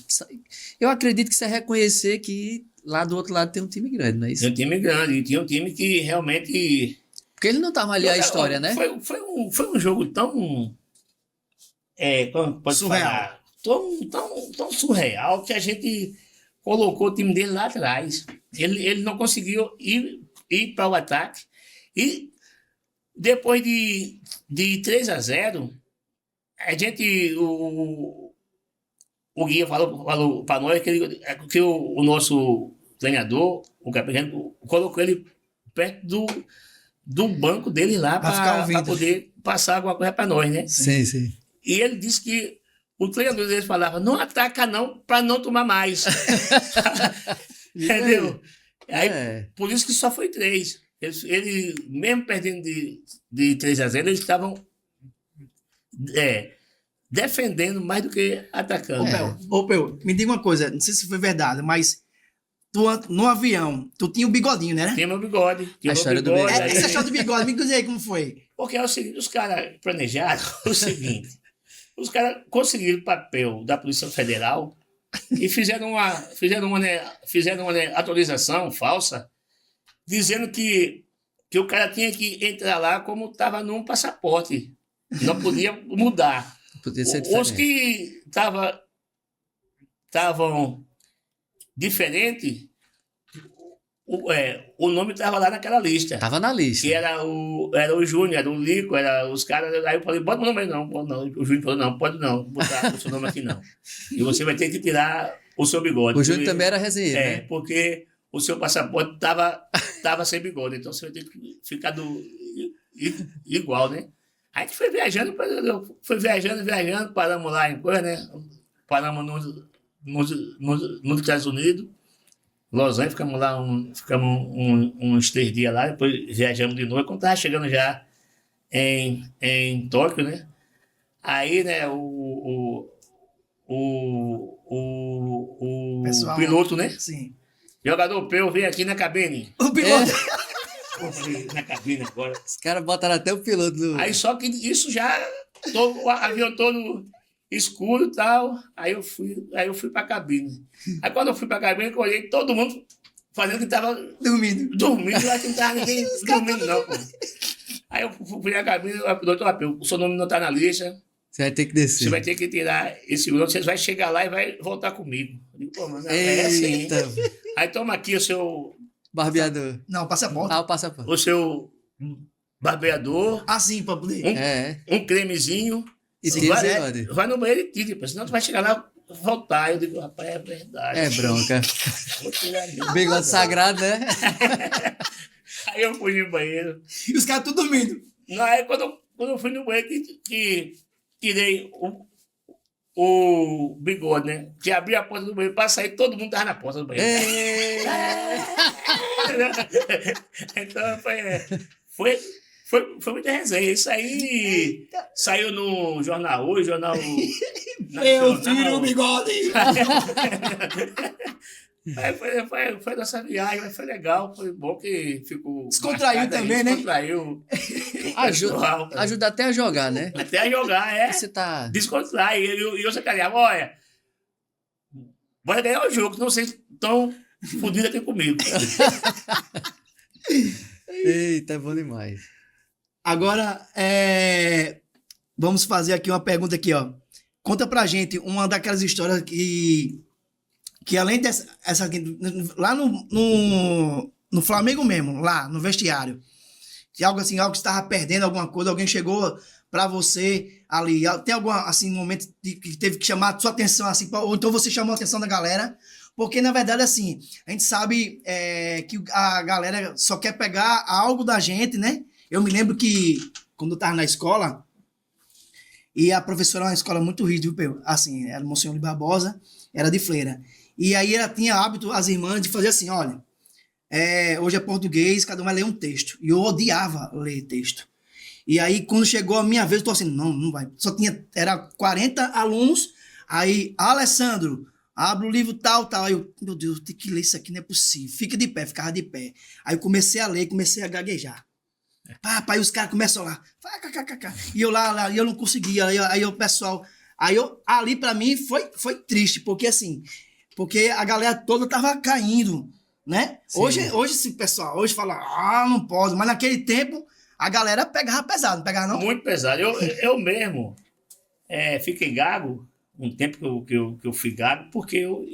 Eu acredito que isso é reconhecer que lá do outro lado tem um time grande, não é isso? Tinha um time grande, e tinha um time que realmente. Porque ele não tava ali a história, né? Foi um jogo tão. Como pode Surreal. falar? Tão surreal que a gente colocou o time dele lá atrás. Ele não conseguiu ir para o ataque. E depois de 3-0, a gente. O guia falou para nós que o nosso treinador, o capitão, colocou ele perto do banco dele lá Pra ficar para ouvindo. poder passar alguma coisa para nós, né? Sim, sim. E ele disse que o treinador dele falava, não ataca não, para não tomar mais. Entendeu? Aí, É. por isso que só foi 3. Ele, mesmo perdendo de 3-0, eles estavam defendendo mais do que atacando. Peu, me diga uma coisa, não sei se foi verdade, mas no avião, tu tinha o bigodinho, né? Tinha meu bigode. A história do bigode. Essa história do bigode, me diz aí como foi. Porque é o seguinte, os caras planejaram o seguinte, os caras conseguiram o papel da Polícia Federal e fizeram uma atualização falsa, dizendo que o cara tinha que entrar lá como estava num passaporte, não podia mudar. Podia ser Os diferente. que estavam diferentes, o nome estava lá naquela lista. Tava na lista. Que era o Júnior, era o Lico, era os caras. Aí eu falei, bota meu nome aí, não. O Júnior falou, não, pode não, botar o seu nome aqui não. E você vai ter que tirar o seu bigode. O Júnior também era resenha, né? Porque o seu passaporte estava sem bigode, então você vai ter que ficar igual, né? Aí a gente foi viajando, paramos lá em coisa, né? Paramos nos Estados Unidos, Los Angeles, ficamos lá uns 3 dias lá, depois viajamos de novo. Quando estava chegando já em Tóquio, né? Aí, né, o Pessoal, piloto, né? Sim. Jogador Peu, vem aqui na cabine. O piloto. Na cabine agora. Os caras botaram até o piloto do... Aí só que isso já, o avião todo escuro e tal, aí eu fui pra cabine. Aí quando eu fui pra cabine, eu olhei todo mundo fazendo que tava Dormindo. lá que não tava ninguém dormindo não, pô. Aí eu fui na cabine, o doutor Peu, o seu nome não tá na lista, Você vai ter que descer. você vai ter que tirar esse grupo, você vai chegar lá e vai voltar comigo. Eu digo, pô, mano, é assim. Eita, Aí toma aqui o seu barbeador. Não, passaporte. Ah, o passaporte. o seu barbeador, Assim, pra poder. É. um cremezinho, E Se tira o quiser, bigode. vai no banheiro e tira, senão tu vai chegar lá e voltar. Eu digo, rapaz, é verdade. É bronca. Vou tirar mesmo. Bigode sagrado, né? Aí eu fui no banheiro. E os caras tudo dormindo. Aí quando eu fui no banheiro, que tirei o bigode, né? Que abri a porta do banheiro para sair, todo mundo tava na porta do banheiro. Então foi muita resenha. Isso aí saiu no jornal hoje, jornal Eu tiro o nacional. bigode. Foi nossa viagem, mas foi legal, foi bom que ficou. Descontraiu marcado aí, também, né? Descontraiu. Ajuda, ajuda até a jogar, né? Até a jogar, Você tá... descontrai. E eu sacaneava, olha, bora ganhar o jogo, não vocês estão fodidos aqui comigo. Eita, é bom demais. Agora, vamos fazer aqui uma pergunta aqui, ó. Conta pra gente uma daquelas histórias que além dessa aqui, lá no Flamengo mesmo, lá no vestiário, que algo assim, algo que estava perdendo alguma coisa, alguém chegou pra você ali, tem algum assim, momento que teve que chamar a sua atenção, assim, ou então você chamou a atenção da galera, porque na verdade, assim, a gente sabe que a galera só quer pegar algo da gente, né? Eu me lembro que quando eu tava na escola, e a professora era uma escola muito rígida, viu? Assim, era Monsenhor de Barbosa, era de Freira. E aí ela tinha hábito, as irmãs, de fazer assim, olha, hoje é português, cada um vai ler um texto. E eu odiava ler texto. E aí, quando chegou a minha vez, eu tô assim, não vai. Era 40 alunos, aí, Alessandro, abre o livro tal. Aí eu, meu Deus, eu tenho que ler isso aqui, não é possível. Ficava de pé. Aí eu comecei a ler, comecei a gaguejar. Aí os caras começam lá, e eu lá, e eu não conseguia, aí o pessoal, ali pra mim foi triste, porque assim, a galera toda tava caindo, né? Hoje esse pessoal, hoje fala, não pode, mas naquele tempo a galera pegava pesado, não pegava não? Muito pesado. Eu mesmo fiquei gago, um tempo que eu fui gago, porque eu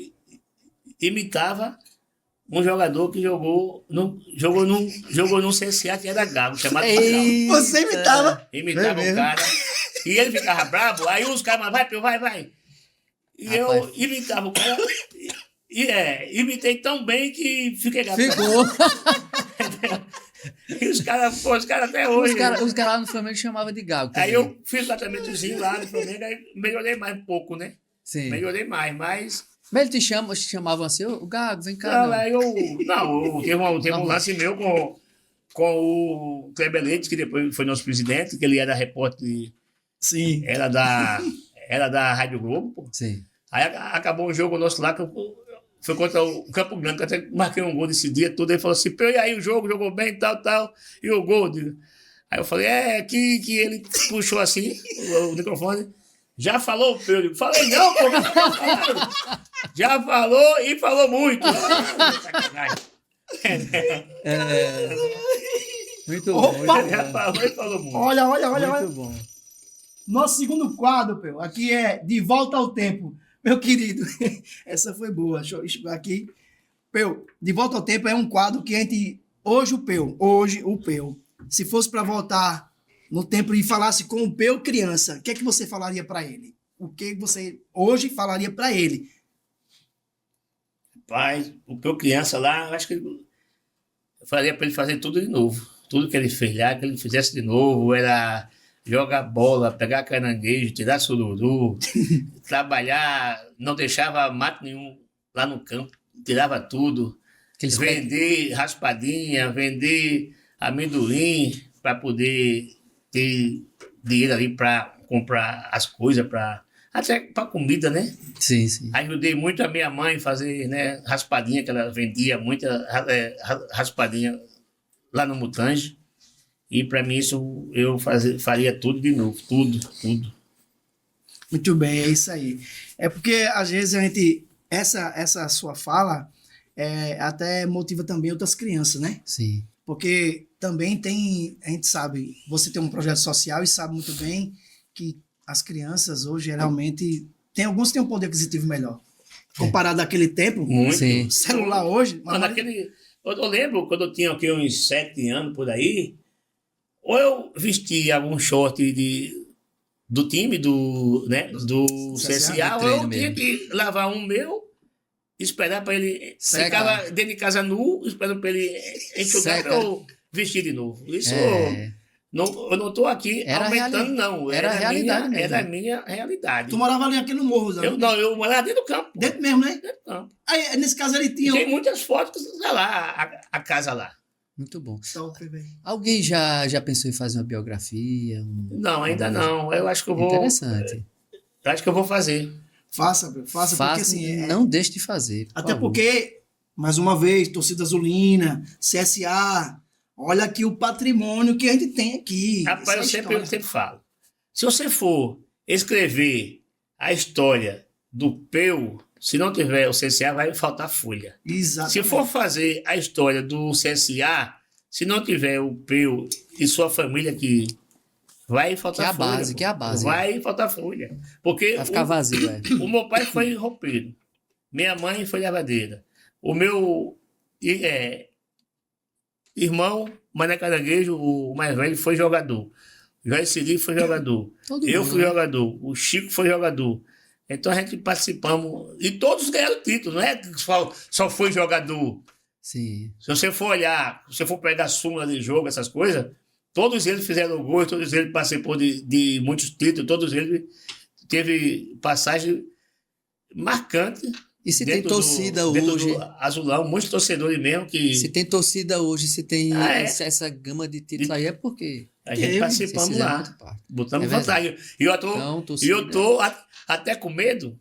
imitava um jogador que jogou num CSA que era gago, chamado Pacão. Você imitava? Imitava o cara. E ele ficava bravo, aí os caras, vai. E Rapaz. eu imitava o cara. Imitei tão bem que fiquei gago. Ficou. E os caras até hoje. Os caras lá no Flamengo chamavam de gago. Aí também. eu fiz o tratamentozinho lá no Flamengo, aí melhorei mais um pouco, né? Sim. Melhorei mais, mas. Mas eles te chamavam assim, o Gago, vem cá. Não, Não. teve um lance meu com o Kleber Leite, que depois foi nosso presidente, que ele era repórter, Sim. era da Rádio Globo, pô. Sim. Aí acabou o jogo nosso lá, que foi contra o Campo Grande, que eu até marquei um gol desse dia todo. Ele falou assim: "Pô, e aí o jogo, jogou bem, tal, tal, e o gol?" Aí eu falei: aqui que ele puxou assim o microfone. Já falou, Pedro? Falei, não, pô. Já falou e falou muito. Sacanagem. Muito Opa! bom. Já falou e falou muito. Olha. Muito bom. Nosso segundo quadro, Peu, aqui é De Volta ao Tempo. Meu querido, essa foi boa. Deixa eu chegar aqui. Peu, De Volta ao Tempo é um quadro que a gente... Hoje o Peu, se fosse para voltar no tempo e falasse com o Peu criança, o que é que você falaria para ele? O que você hoje falaria para ele? Pai, o Peu criança lá, eu acho que eu faria para ele fazer tudo de novo. Tudo que ele fez lá, que ele fizesse de novo, era jogar bola, pegar caranguejo, tirar sururu, trabalhar, não deixava mato nenhum lá no campo, tirava tudo, Aqueles vender raspadinha, vender amendoim para poder ter dinheiro ali para comprar as coisas, até para comida, né? Sim, sim. Ajudei muito a minha mãe a fazer, né, raspadinha, que ela vendia muita raspadinha lá no Mutange. E para mim isso eu faria tudo de novo, tudo. Muito bem, é isso aí. É porque às vezes a gente... Essa sua fala até motiva também outras crianças, né? Sim. Porque também tem, a gente sabe, você tem um projeto social e sabe muito bem que as crianças hoje geralmente alguns têm um poder aquisitivo melhor. Comparado àquele tempo, Muito. Sim. celular hoje, Mas eu lembro quando eu tinha aqui, uns 7 anos por aí, ou eu vestia algum short do time do CSA, ou eu tinha que lavar um meu, esperar para ele. Secar. Ficava dentro de casa nu, esperando para ele enxugar para eu vestir de novo. Isso eu não estou aqui Era aumentando, não. era a realidade mesmo. Era a minha realidade. tu morava ali aqui no morro, Zé? Eu morava dentro do campo. Dentro mesmo, né? Dentro do campo. Aí, nesse caso ele tinha... Tem muitas fotos, tá lá, a casa lá. Muito bom. Top, velho. Alguém já pensou em fazer uma biografia? Não, ainda não. Eu acho que eu vou. Interessante. Eu acho que eu vou fazer. Faça, porque assim... Não deixe de fazer. por Até favor. porque, mais uma vez, torcida azulina, CSA, olha aqui o patrimônio que a gente tem aqui. Rapaz, Essa eu história. sempre falo. Se você for escrever a história do Peu, se não tiver o CSA, vai faltar folha. Exatamente. Se for fazer a história do CSA, se não tiver o Peu e sua família aqui, vai faltar folha. Que é a base. Vai faltar folha. Porque Vai ficar vazio, o meu pai foi roupeiro. Minha mãe foi lavadeira. O meu irmão, Mané Caranguejo, o mais velho, foi jogador. João Siri foi jogador. Eu mundo, fui né? jogador. O Chico foi jogador. Então a gente participamos. E todos ganharam título, não é que só foi jogador. Sim. Se você for olhar, se você for pegar a súmula de jogo, essas coisas, todos eles fizeram gol, todos eles participou de muitos títulos, todos eles teve passagem marcante. E se tem torcida dentro hoje? do Azulão, muitos torcedores mesmo que Se tem torcida hoje, se tem é. essa gama de títulos aí, é porque a gente Vocês participamos fizeram lá. muito parte. Botamos É verdade. vantagem. E eu tô, Então, e torcida- eu tô até com medo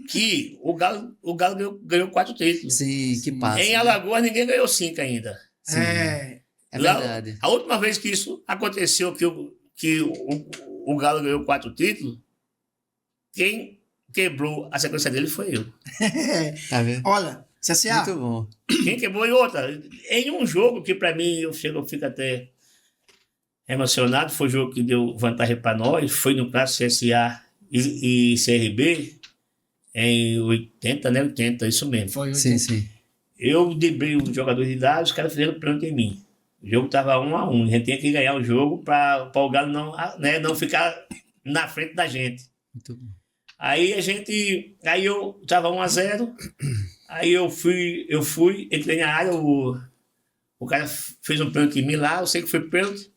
que o Galo ganhou 4 títulos. Sim, que passa. Em né? Alagoas ninguém ganhou 5 ainda. Sim, É, é Lá- verdade. A última vez que isso aconteceu, que o Galo ganhou 4 títulos, quem quebrou a sequência dele foi eu. Tá vendo? olha, CSA, Muito bom. Quem quebrou e outra. Em um jogo que para mim eu fico até emocionado, foi o jogo que deu vantagem para nós, foi no clássico CSA e CRB em 80, né? 80, isso mesmo. foi Sim, sim. Eu driblei o jogador de dados, os caras fizeram pênalti em mim. O jogo estava 1-1. A gente tinha que ganhar o jogo para o Galo não ficar na frente da gente. Muito bom. Aí eu estava 1-0. Aí eu fui, entrei na área, o cara fez um pênalti em mim lá, eu sei que foi pênalti.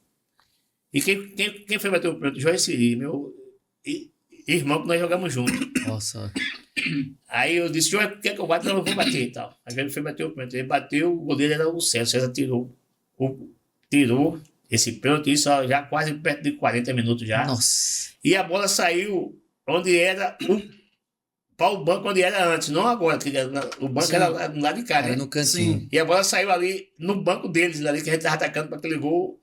E quem foi bater o pênalti? João Siri, meu irmão, que nós jogamos juntos. Nossa. Aí eu disse, João, quer que eu bata? Não, eu vou bater e tal. Aí ele foi bater o pênalti. Ele bateu, o goleiro era o César tirou tirou esse pênalti, isso já quase perto de 40 minutos já. Nossa. E a bola saiu onde era para o banco onde era antes, não agora, que o banco Sim. era lá do lado de cá, Era né? no cantinho. E a bola saiu ali no banco deles, ali que a gente estava atacando para aquele gol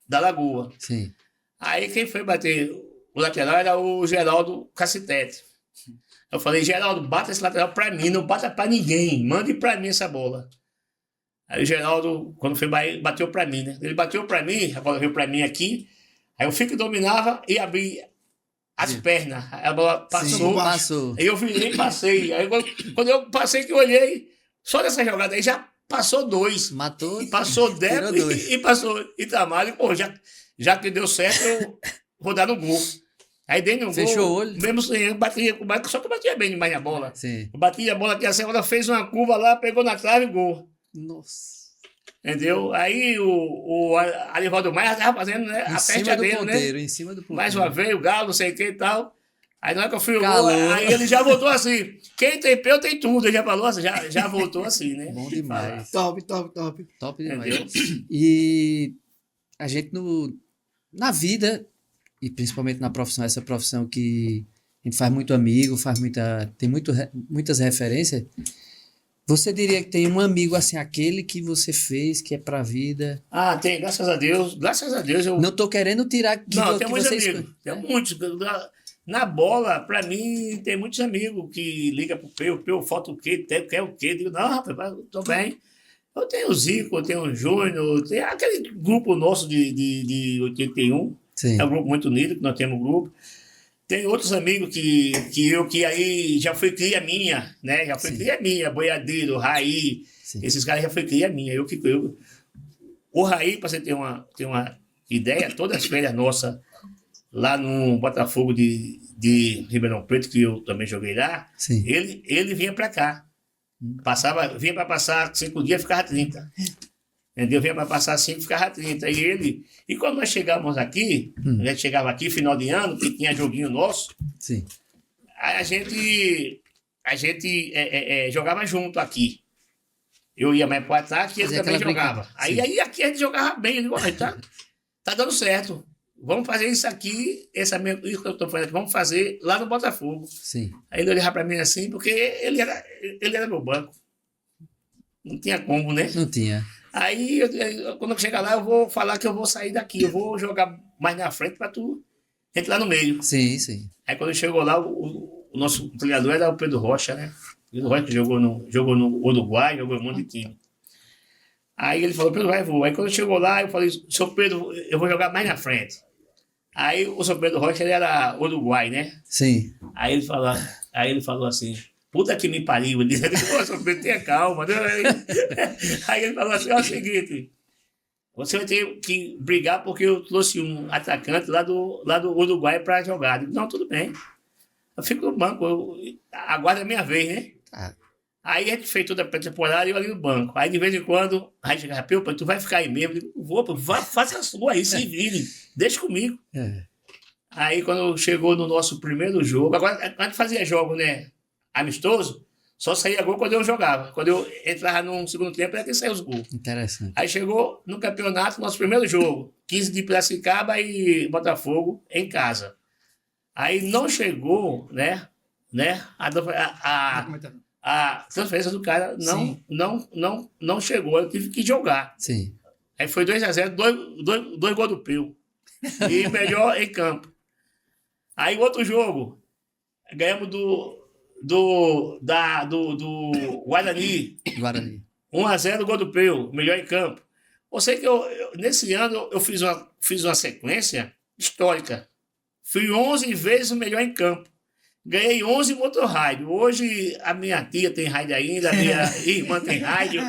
da Lagoa. Sim. Aí quem foi bater o lateral era o Geraldo Cacitete. Eu falei, Geraldo, bata esse lateral para mim, não bata para ninguém, mande para mim essa bola. Aí o Geraldo, quando foi, bateu para mim, né? Ele bateu para mim, a bola veio para mim aqui, aí eu fico dominava e abri as pernas. Aí a bola passou, Passou. aí eu virei e passei. Aí quando eu passei que eu olhei, só nessa jogada aí já passou 2. Matou. Passou Tirou Deco dois. e passou Itamar. E, pô, já que deu certo, eu vou dar no gol. Aí dei no Fechou gol. o olho. Mesmo sem eu batia, só que eu batia bem demais a bola. Sim. Eu batia a bola aqui, assim, ela fez uma curva lá, pegou na trave e gol. Nossa. Entendeu? Aí o Arivaldo Maia estava fazendo, né, a Em festa cima do dele, ponteiro, né? em cima do ponteiro. Mais uma vez, o Galo, não sei o que e tal. Aí na hora que eu fui o gol, Calou. aí ele já voltou assim. Quem tem pelo tem tudo. Ele já falou assim, já voltou assim, né? Bom demais. Top, top, top. Top demais. Entendeu? E a gente na vida, e principalmente na profissão, essa profissão que a gente faz muito amigo, tem muitas referências. Você diria que tem um amigo assim, aquele que você fez, que é pra vida? Ah, tem, graças a Deus. Graças a Deus eu. Não tô querendo tirar Não, tem que muitos você amigos. escolhe. Tem muitos. Na bola, pra mim, tem muitos amigos que ligam pro Peu, falta o quê? Quer o quê? Eu digo, não, rapaz, tô bem. Eu tenho o Zico, eu tenho o Júnior, tem aquele grupo nosso de 81. Sim. É um grupo muito unido, que nós temos um grupo. Tem outros amigos que aí já foi cria minha, né? Já foi Sim. cria minha, Boiadeiro, Raí, Sim. esses caras já foi cria minha. O Raí, para você ter uma ideia, todas as férias nossas lá no Botafogo de Ribeirão Preto, que eu também joguei lá, Sim. ele vinha para cá. Vinha para passar 5 dias, ficava 30. Entendeu? Vinha para passar 5, ficava 30. E quando nós chegávamos aqui, a gente chegava aqui, final de ano, que tinha joguinho nosso, Sim. aí a gente jogava junto aqui. Eu ia mais para o ataque e ele Fazia também aquela jogava. brincadeira. Aí aqui a gente jogava bem. Eu digo, "Olha, tá dando certo. Vamos fazer isso aqui, isso que eu estou fazendo, vamos fazer lá no Botafogo." Sim. Aí ele olhava para mim assim, porque ele era meu banco. Não tinha como, né? Não tinha. Aí, quando eu chegar lá, eu vou falar que eu vou sair daqui, eu vou jogar mais na frente para tu entrar no meio. Sim, sim. Aí, quando chegou lá, o nosso treinador era o Pedro Rocha, né? Pedro Rocha que jogou no Uruguai, jogou em um monte de time. Aí ele falou, Pedro, vai, vou. Aí, quando chegou lá, eu falei, seu Pedro, eu vou jogar mais na frente. Aí, o seu Pedro Rocha, ele era uruguai, né? Sim. Aí ele falou assim, puta que me pariu. Ele disse, seu Pedro, tenha calma. Né? Aí ele falou assim, ó, é o seguinte, você vai ter que brigar porque eu trouxe um atacante lá do Uruguai para jogar. Eu digo, não, tudo bem. Eu fico no banco, aguardo a minha vez, né? Ah, Aí a gente fez toda a pré-temporada e eu ali no banco. Aí de vez em quando, aí chegava, Peu, tu vai ficar aí mesmo? Eu digo, vou, faça a sua aí, se vire, deixa comigo. é. Aí quando chegou no nosso primeiro jogo, agora a gente fazia jogo, né, amistoso, só saía gol quando eu jogava. Quando eu entrava no segundo tempo, era que saía os gols. Interessante. Aí chegou no campeonato, nosso primeiro jogo, 15 de Piracicaba e Botafogo em casa. Aí não chegou, né, a transferência do cara não chegou, eu tive que jogar. Sim. Aí foi 2-0, dois gols do Peu. E melhor em campo. Aí outro jogo, ganhamos do Guarani, Guarani. 1-0 gol do Peu, melhor em campo. Eu sei que nesse ano eu fiz uma sequência histórica. Fui 11 vezes o melhor em campo. Ganhei 11 motor-rádio. Hoje a minha tia tem rádio ainda, a minha irmã tem rádio.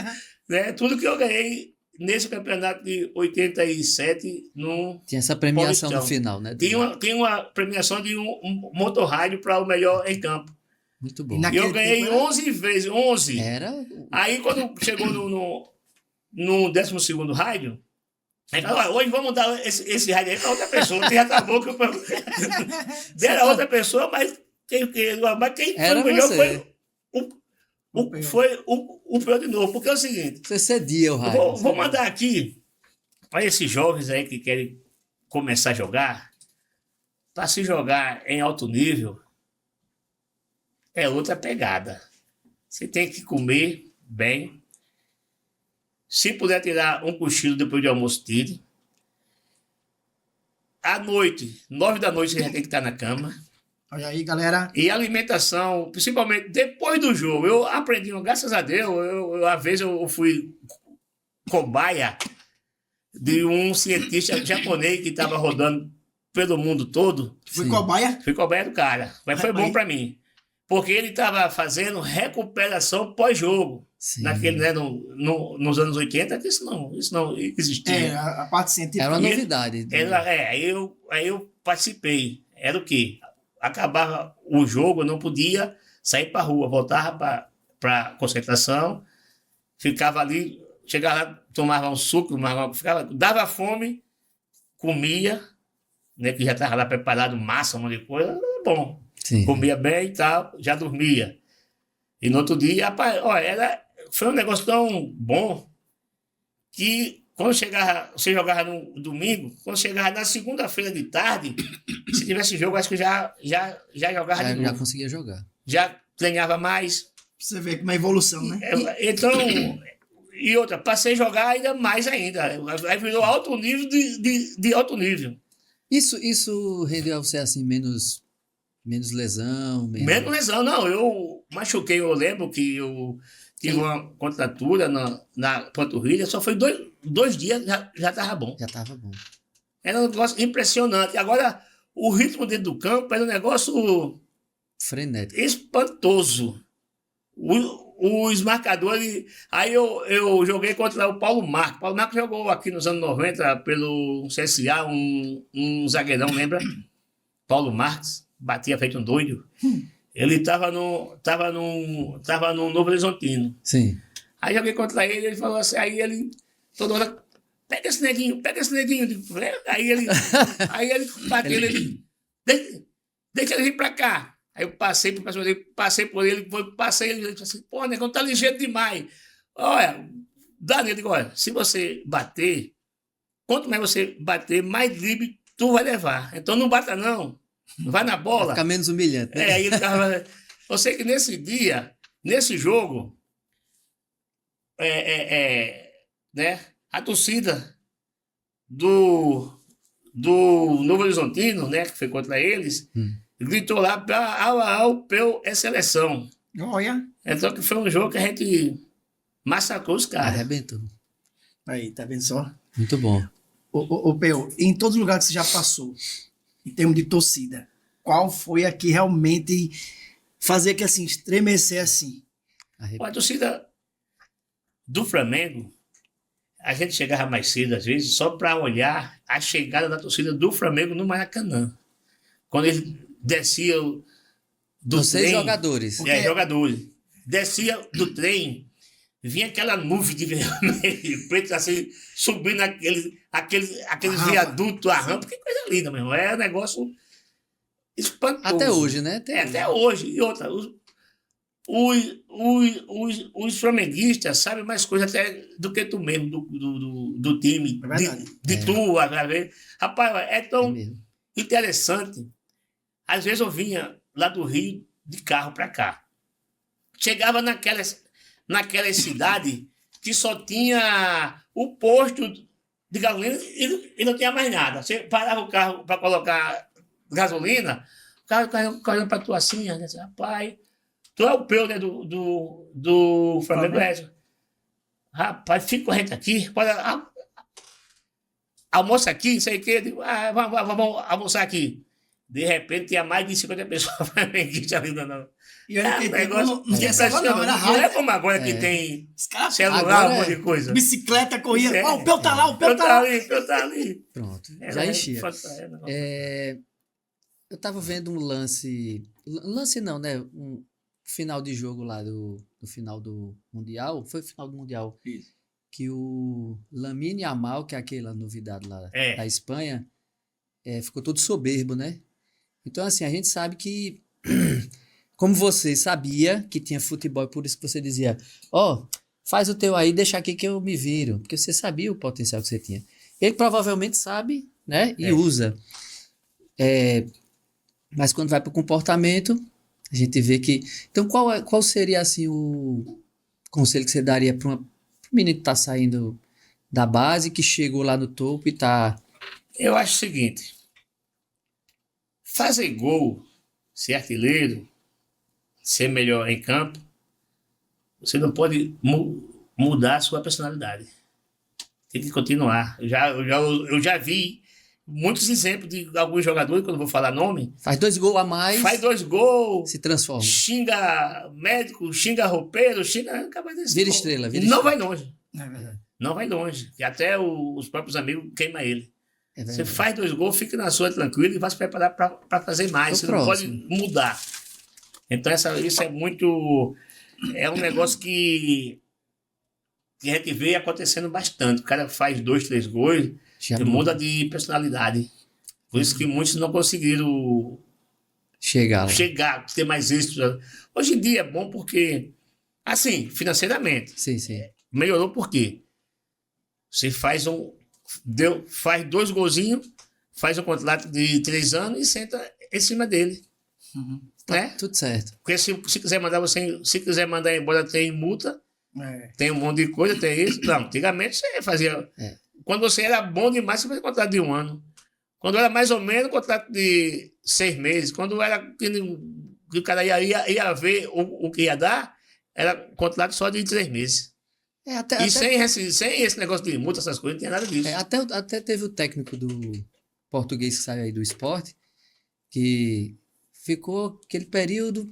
Né? Tudo que eu ganhei nesse campeonato de 87 no Tinha essa premiação Paulistão. no final, né? Tinha uma premiação de um motor-rádio para o melhor em campo. Muito bom. E E naquele eu ganhei tempo era- 11 vezes, 11. Era. Aí quando chegou no 12º rádio, aí falou, "Olha, hoje vamos dar esse rádio aí para outra pessoa, que já acabou que eu... Deram a outra pessoa, mas quem foi Era o melhor você. foi o Peu de novo, porque é o seguinte, Você cedia o eu rádio. vou mandar aqui para esses jovens aí que querem começar a jogar, para se jogar em alto nível, é outra pegada. Você tem que comer bem. Se puder tirar um cochilo depois do almoço, tire. À noite, 9 da noite, você já tem que estar na cama. Olha aí, galera. E alimentação, principalmente depois do jogo, eu aprendi, graças a Deus, às vezes eu fui cobaia de um cientista japonês que estava rodando pelo mundo todo. Fui Sim. cobaia. Fui cobaia do cara, mas foi bom Aí. para mim. Porque ele estava fazendo recuperação pós-jogo. Sim. Naquele, né, nos anos 80, que isso não existia. É, a parte científica. Era uma E ele- novidade. Aí eu participei. Era o quê? Acabava o jogo, eu não podia sair para rua, voltava para concentração, ficava ali, chegava lá, tomava um suco, dava fome, comia, né, que já estava lá preparado, massa, um monte de coisa, era bom. Sim. Comia bem e tal, já dormia. E no outro dia, rapaz, olha, foi um negócio tão bom que quando chegava, você jogava no domingo, quando chegava na segunda-feira de tarde, se tivesse jogo, acho que já jogava de Já novo. conseguia jogar. Já treinava mais. Você vê como é evolução, né? Então, e outra, passei a jogar ainda mais ainda. Aí virou alto nível de alto nível. Isso rendeu a você assim menos lesão, Menos lesão, não. Eu machuquei, eu lembro que eu tive uma contratura na panturrilha, só foi dois dias, já estava bom. Já tava bom. Era um negócio impressionante. Agora, o ritmo dentro do campo era um negócio Frenético. espantoso. Os marcadores. Aí eu joguei contra o Paulo Marco. Paulo Marco jogou aqui nos anos 90 pelo CSA, um zagueirão, lembra? Paulo Marques, batia feito um doido. Ele estava no Novo Horizontino. Sim. Aí joguei contra ele falou assim, aí ele, toda hora, pega esse neguinho. Eu digo, Aí ele bateu, ele, deixa ele vir pra cá. Aí eu passei por ele, ele disse assim, pô, negão, tá ligeiro demais. Olha, Dani, eu digo, olha, se você bater, quanto mais você bater, mais drible tu vai levar. Então não bata não, vai na bola. Fica menos humilhante. Né? Aí ele tava. Eu sei que nesse jogo, né, a torcida do Novo Horizontino, né, que foi contra eles, gritou lá para o Peu é seleção. Olha. Então que foi um jogo que a gente massacrou os caras. Arrebentou. Aí, tá vendo só? Muito bom. Ô, Peu, em todos os lugares que você já passou, em termos de torcida, qual foi a que realmente fazia que assim, estremecer assim? A torcida do Flamengo, a gente chegava mais cedo, às vezes, só para olhar a chegada da torcida do Flamengo no Maracanã. Quando ele descia do Vocês trem... jogadores. jogadores. Descia do trem, vinha aquela nuvem de vermelho e preto, assim, subindo aqueles viadutos, a rampa. Que coisa linda, meu irmão. É um negócio espantoso. Até hoje, né? Até hoje. E outra, os flamenguistas sabem mais coisas até do que tu mesmo, do time, É verdade. tu, rapaz, é tão mesmo. interessante. Às vezes eu vinha lá do Rio de carro para cá. Chegava naquelas cidades que só tinha o posto de gasolina e não tinha mais nada. Você parava o carro para colocar gasolina, o carro olhando para tu assim, rapaz, tu é o Peu, né, do Flamengo. Rapaz, fica com a gente aqui, pode, almoça aqui, não sei o quê. Digo, vamos almoçar aqui. De repente, tinha mais de 50 pessoas flamenguistas ali. E olha que Negócio não tinha celular, não, era não rádio. é como agora que tem Os caras, celular, Agora um monte de coisa. bicicleta, corria. É. Ó, o Peu tá lá, o Peu Eu tá tá lá. ali, eu tá ali. Pronto. É, Já enchia. é, Eu tava vendo um lance. Lance não, né? Um final de jogo lá do final do Mundial. Foi o final do Mundial. Isso. Que o Lamine Yamal, que é aquela novidade lá da Espanha, ficou todo soberbo, né? Então, assim, a gente sabe que, como você sabia que tinha futebol, por isso que você dizia, faz o teu aí, deixa aqui que eu me viro, porque você sabia o potencial que você tinha. Ele provavelmente sabe, né? E É. usa. Mas quando vai para o comportamento, a gente vê que... Então, qual seria, assim, o conselho que você daria para um menino que está saindo da base, que chegou lá no topo e está... Eu acho o seguinte: fazer gol, ser artilheiro, ser melhor em campo, você não pode mudar a sua personalidade. Tem que continuar. Eu já vi muitos exemplos de alguns jogadores, que eu não vou falar nome, Faz 2 gols a mais, faz 2 gols, se transforma. xinga médico, xinga roupeiro, xinga... Vira estrela, vira Não estrela. vai longe. É verdade. Não vai longe. E até os próprios amigos queimam ele. É Você verdade. faz 2 gols, fica na sua tranquilo e vai se preparar para fazer mais. Pro Você não pode próximo. mudar. Então, isso é muito... É um negócio que a gente vê acontecendo bastante. O cara faz 2, 3 gols Já e muda de personalidade. Por isso que muitos não conseguiram Chegar lá. chegar, ter mais êxito. Hoje em dia é bom porque, assim, financeiramente, Sim, sim. melhorou porque você faz faz 2 golzinhos, faz um contrato de 3 anos e senta em cima dele. Uhum. Né? Tudo certo. Porque se quiser mandar embora, tem multa, É. tem um monte de coisa, tem isso. Não, antigamente você fazia. É. Quando você era bom demais, você fazia contrato de 1 ano. Quando era mais ou menos, contrato de 6 meses. Quando era que o cara ia ver o que ia dar, era contrato só de 3 meses. E sem esse negócio de multa, essas coisas, não tinha nada disso. Até teve o técnico do português que saiu aí do esporte, que ficou aquele período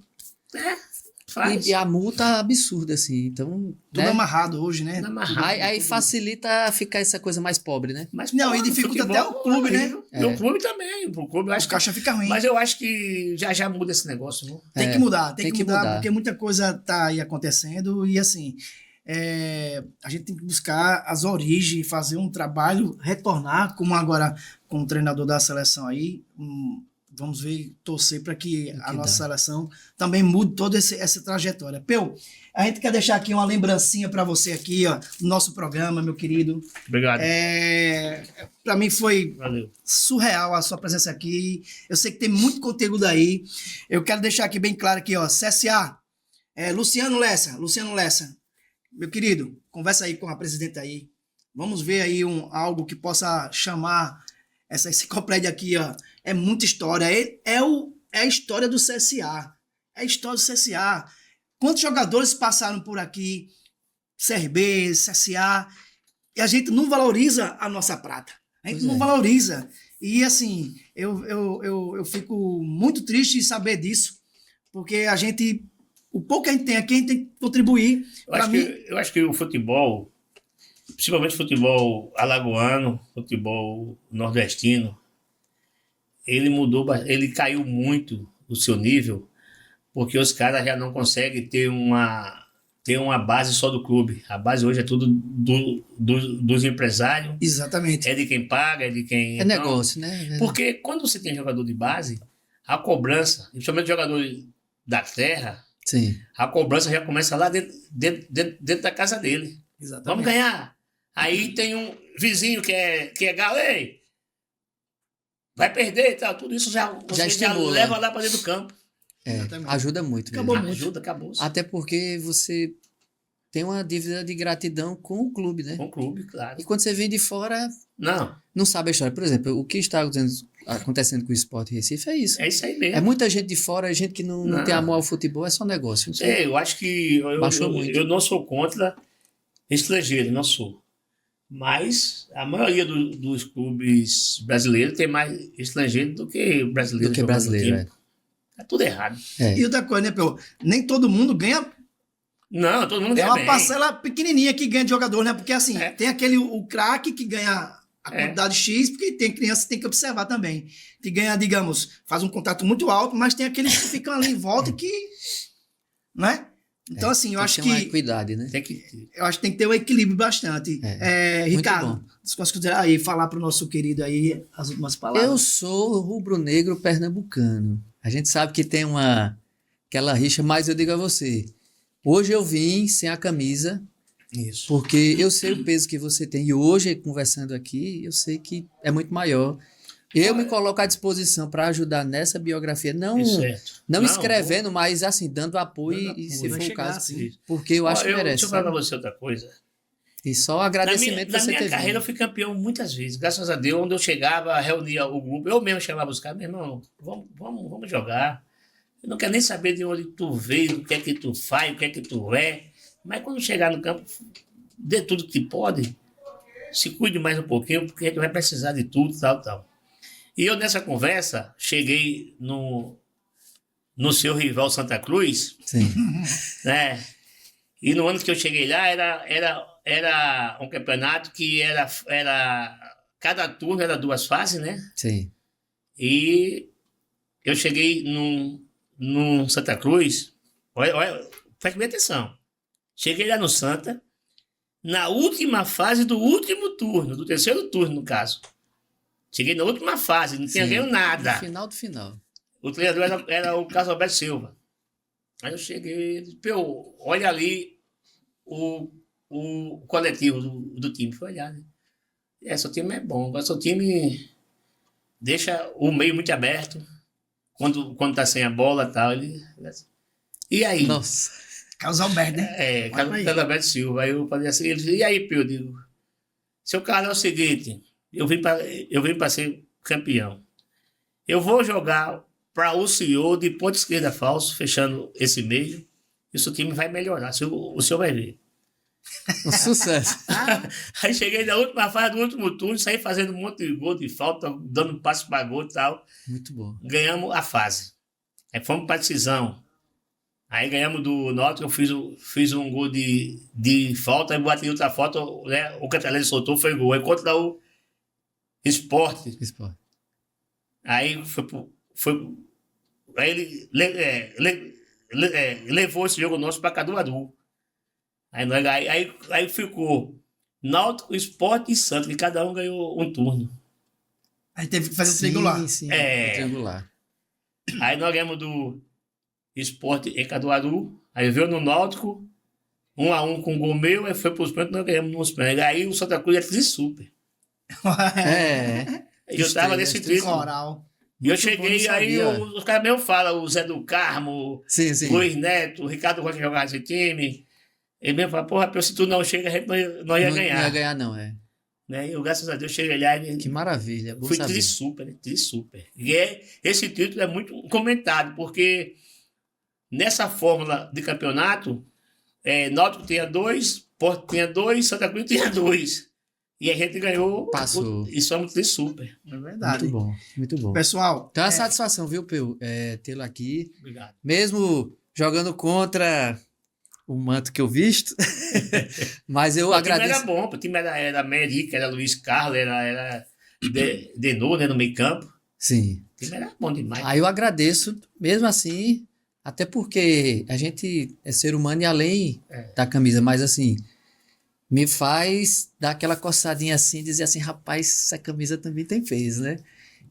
Faz. e a multa absurda, assim. Então, Tudo né? amarrado hoje, né? Tudo amarrado. Aí facilita ficar essa coisa mais pobre, né? Mas, Não, pô, e dificulta futebol até o clube, né? horrível. E o clube também. O clube, eu O acho que, caixa fica ruim. mas eu acho que já muda esse negócio, viu? Tem que mudar, tem que mudar, mudar. porque muita coisa tá aí acontecendo e assim, a gente tem que buscar as origens, fazer um trabalho, retornar, como agora com o treinador da seleção aí, vamos ver, torcer para que a nossa seleção também mude toda essa trajetória. Peu, a gente quer deixar aqui uma lembrancinha para você aqui, ó, no nosso programa, meu querido. Obrigado. Para mim foi Valeu. surreal a sua presença aqui. Eu sei que tem muito conteúdo aí. Eu quero deixar aqui bem claro aqui, ó, CSA, Luciano Lessa, meu querido, conversa aí com a presidenta aí. Vamos ver aí algo que possa chamar essa enciclopédia aqui, ó. É muita história. É a história do CSA. É a história do CSA. Quantos jogadores passaram por aqui? CRB, CSA. E a gente não valoriza a nossa prata. A gente não valoriza. E assim, eu fico muito triste em saber disso, porque o pouco que a gente tem aqui, a gente tem que contribuir. Eu acho que o futebol, principalmente futebol alagoano, futebol nordestino, ele caiu muito o seu nível, porque os caras já não conseguem ter uma base só do clube. A base hoje é tudo dos empresários. Exatamente. É de quem paga, é de quem... É negócio, né? Porque quando você tem jogador de base, a cobrança, principalmente jogador da terra, Sim. a cobrança já começa lá dentro da casa dele. Exatamente. Vamos ganhar. Aí tem um vizinho que é galo, ei, vai perder e tal. Tudo isso você já estimula. leva lá para dentro do campo. Exatamente. Ajuda muito Acabou mesmo. muito. Ajuda, acabou. Até porque você tem uma dívida de gratidão com o clube, né? Com o clube, claro. E quando você vem de fora, Não, não sabe a história. Por exemplo, o que está acontecendo com o Sport Recife é isso. é isso aí mesmo. É muita gente de fora, gente que não tem amor ao futebol, é só negócio. Então, Eu acho que Baixou muito. eu não sou contra estrangeiro, não sou. Mas a maioria dos clubes brasileiros tem mais estrangeiro do que brasileiro. do que jogando no brasileiro, time. Tá tudo errado. E outra coisa, né, Peu? Nem todo mundo ganha. Não, todo mundo É ganha uma bem. parcela pequenininha que ganha de jogador, né? Porque assim, tem o craque que ganha a quantidade X, porque tem criança que tem que observar também. Que ganha, digamos, faz um contrato muito alto, mas tem aqueles que ficam ali em volta que. Né? Então, assim, eu tem acho que ter uma que. equidade, né? Tem que... Eu acho que tem que ter um equilíbrio bastante. Muito Ricardo, se você quiser aí falar para o nosso querido aí as últimas palavras. Eu sou rubro-negro pernambucano. A gente sabe que tem aquela rixa, mas eu digo a você, hoje eu vim sem a camisa, Isso. Porque eu sei o peso que você tem. E hoje, conversando aqui, eu sei que é muito maior. Eu me coloco à disposição para ajudar nessa biografia, não, Isso, certo. não escrevendo, mas assim, dando apoio Dando e, se apoio. for Vai o chegar, caso, sim. porque eu acho que merece. Deixa eu falar Sabe? pra você outra coisa. E só agradecimento Na você minha ter carreira eu vindo. fui campeão muitas vezes. Graças a Deus, onde eu chegava, reunia o grupo. Eu mesmo chamava os caras, meu irmão, vamos jogar. Eu não quero nem saber de onde tu veio, o que é que tu faz, o que é que tu é. Mas quando chegar no campo, dê tudo que pode. Se cuide mais um pouquinho, porque a gente vai precisar de tudo, tal, tal. E eu, nessa conversa, cheguei no seu rival Santa Cruz, Sim, né? E no ano que eu cheguei lá, era um campeonato que cada turno era 2 fases, né? sim. E eu cheguei num Santa Cruz, olha, preste bem atenção. Cheguei lá no Santa, na última fase do último turno, do terceiro turno, no caso. Cheguei na última fase, não tinha Sim. ganho No nada. final do final. O treinador era o Carlos Alberto Silva. Aí eu cheguei, disse, pô, olha ali o coletivo do time. Foi olhar, né? Seu time é bom, mas seu time deixa o meio muito aberto quando tá sem a bola e tal. E aí? Nossa. Carlos Alberto, né? Carlos Alberto Silva. Aí eu falei assim, ele disse, e aí, Pio? Eu digo, seu Carlos, é o seguinte, eu vim para ser campeão. Eu vou jogar para o senhor de ponta esquerda falso, fechando esse meio, e o seu time vai melhorar, o senhor vai ver. Um sucesso. Aí cheguei na última fase do último turno, saí fazendo um monte de gol de falta, dando passo para gol e tal. Muito bom. Ganhamos a fase. Aí fomos para decisão. Aí ganhamos do Náutico, eu fiz um gol de falta, aí bati outra falta, né? O Cantarelli soltou, foi gol. Aí contra o Sport. Esporte. Aí aí ele levou esse jogo nosso para Caruaru. Aí ficou Náutico, Sport e Santos, que cada um ganhou um turno. Aí teve que fazer o triangular. Sim, É. o triangular. Aí nós ganhamos do Sport em Caruaru, aí veio no Náutico, 1-1 com o gol meu, aí foi pros pênaltis, nós ganhamos nos pênaltis. Aí o Santa Cruz é super. É. E eu tava nesse título. Moral. E eu Muito bom, cheguei, não aí sabia. os caras mesmo falam, o Zé do Carmo, Sim, sim. Luiz Neto, o Ricardo Rocha jogava nesse time. Ele mesmo fala, porra, se tu não chega, a gente não ia Não ia ganhar. ganhar, não, é. Né? E eu, graças a Deus, cheguei lá e Que maravilha. Bom fui saber. tri-super, né? Tri-super. E esse título é muito comentado, porque nessa fórmula de campeonato, Náutico tinha 2, Porto tinha 2, Santa Cruz tinha 2. E a gente ganhou. Passou. E somos tri-super. É verdade. Muito bom, muito bom. Pessoal, Então é uma satisfação, viu, Peu, tê-lo aqui. Obrigado. Mesmo jogando contra o manto que eu visto, mas eu O time agradeço. era bom, o time era Merica, era Luiz Carlos, era Denô, né, no meio campo. Sim. O time era bom demais. Aí eu agradeço, mesmo assim, até porque a gente é ser humano e além da camisa, mas assim, me faz dar aquela coçadinha assim, dizer assim, rapaz, essa camisa também tem peso, né?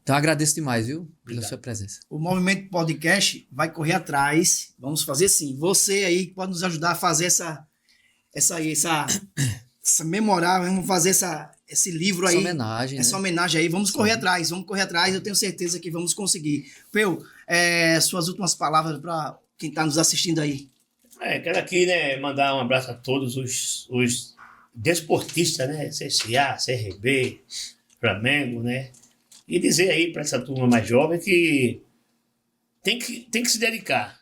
Então eu agradeço demais, viu, pela Obrigado. sua presença. o Movimento Podcast vai correr atrás. Vamos fazer sim. Você aí pode nos ajudar a fazer essa memorável, vamos fazer esse livro aí. Essa homenagem, Essa né? homenagem aí. Vamos correr atrás, eu tenho certeza que vamos conseguir. Peu, suas últimas palavras para quem está nos assistindo aí. Quero aqui, né, mandar um abraço a todos os desportistas, né? CSA, CRB, Flamengo, né? E dizer aí para essa turma mais jovem que tem que se dedicar.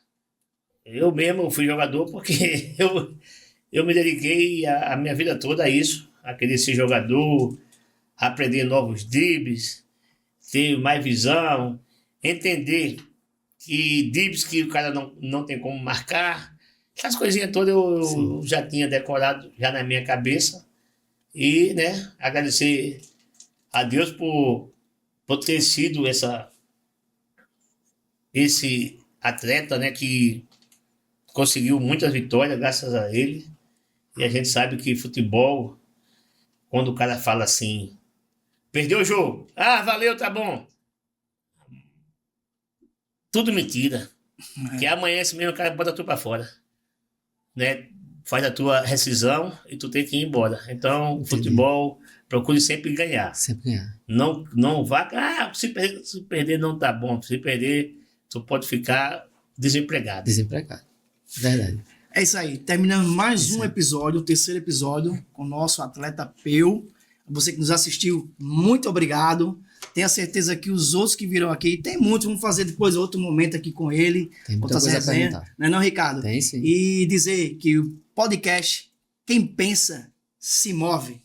Eu mesmo fui jogador porque eu me dediquei a minha vida toda a isso, a querer ser jogador, aprender novos dribles, ter mais visão, entender que dribles que o cara não tem como marcar. Essas coisinhas todas eu já tinha decorado já na minha cabeça. E, né, agradecer a Deus por ter sido esse atleta, né, que conseguiu muitas vitórias graças a ele. E a gente sabe que futebol, quando o cara fala assim, perdeu o jogo, valeu, tá bom. Tudo mentira. Que amanhã esse mesmo cara bota tudo pra fora. Né? faz a tua rescisão e tu tem que ir embora. Então, futebol, procure sempre ganhar. Sempre ganhar. Não vá, se perder não tá bom. Se perder, tu pode ficar desempregado. Desempregado. Verdade. É isso aí. Terminamos mais um episódio, o terceiro episódio, com o nosso atleta Peu. Você que nos assistiu, muito obrigado. Tenha certeza que os outros que viram aqui, tem muitos, vamos fazer depois outro momento aqui com ele. Tem muita outras coisa a resenhas. perguntar. Não é não, Ricardo? Tem sim. E dizer que o podcast, quem pensa, se move.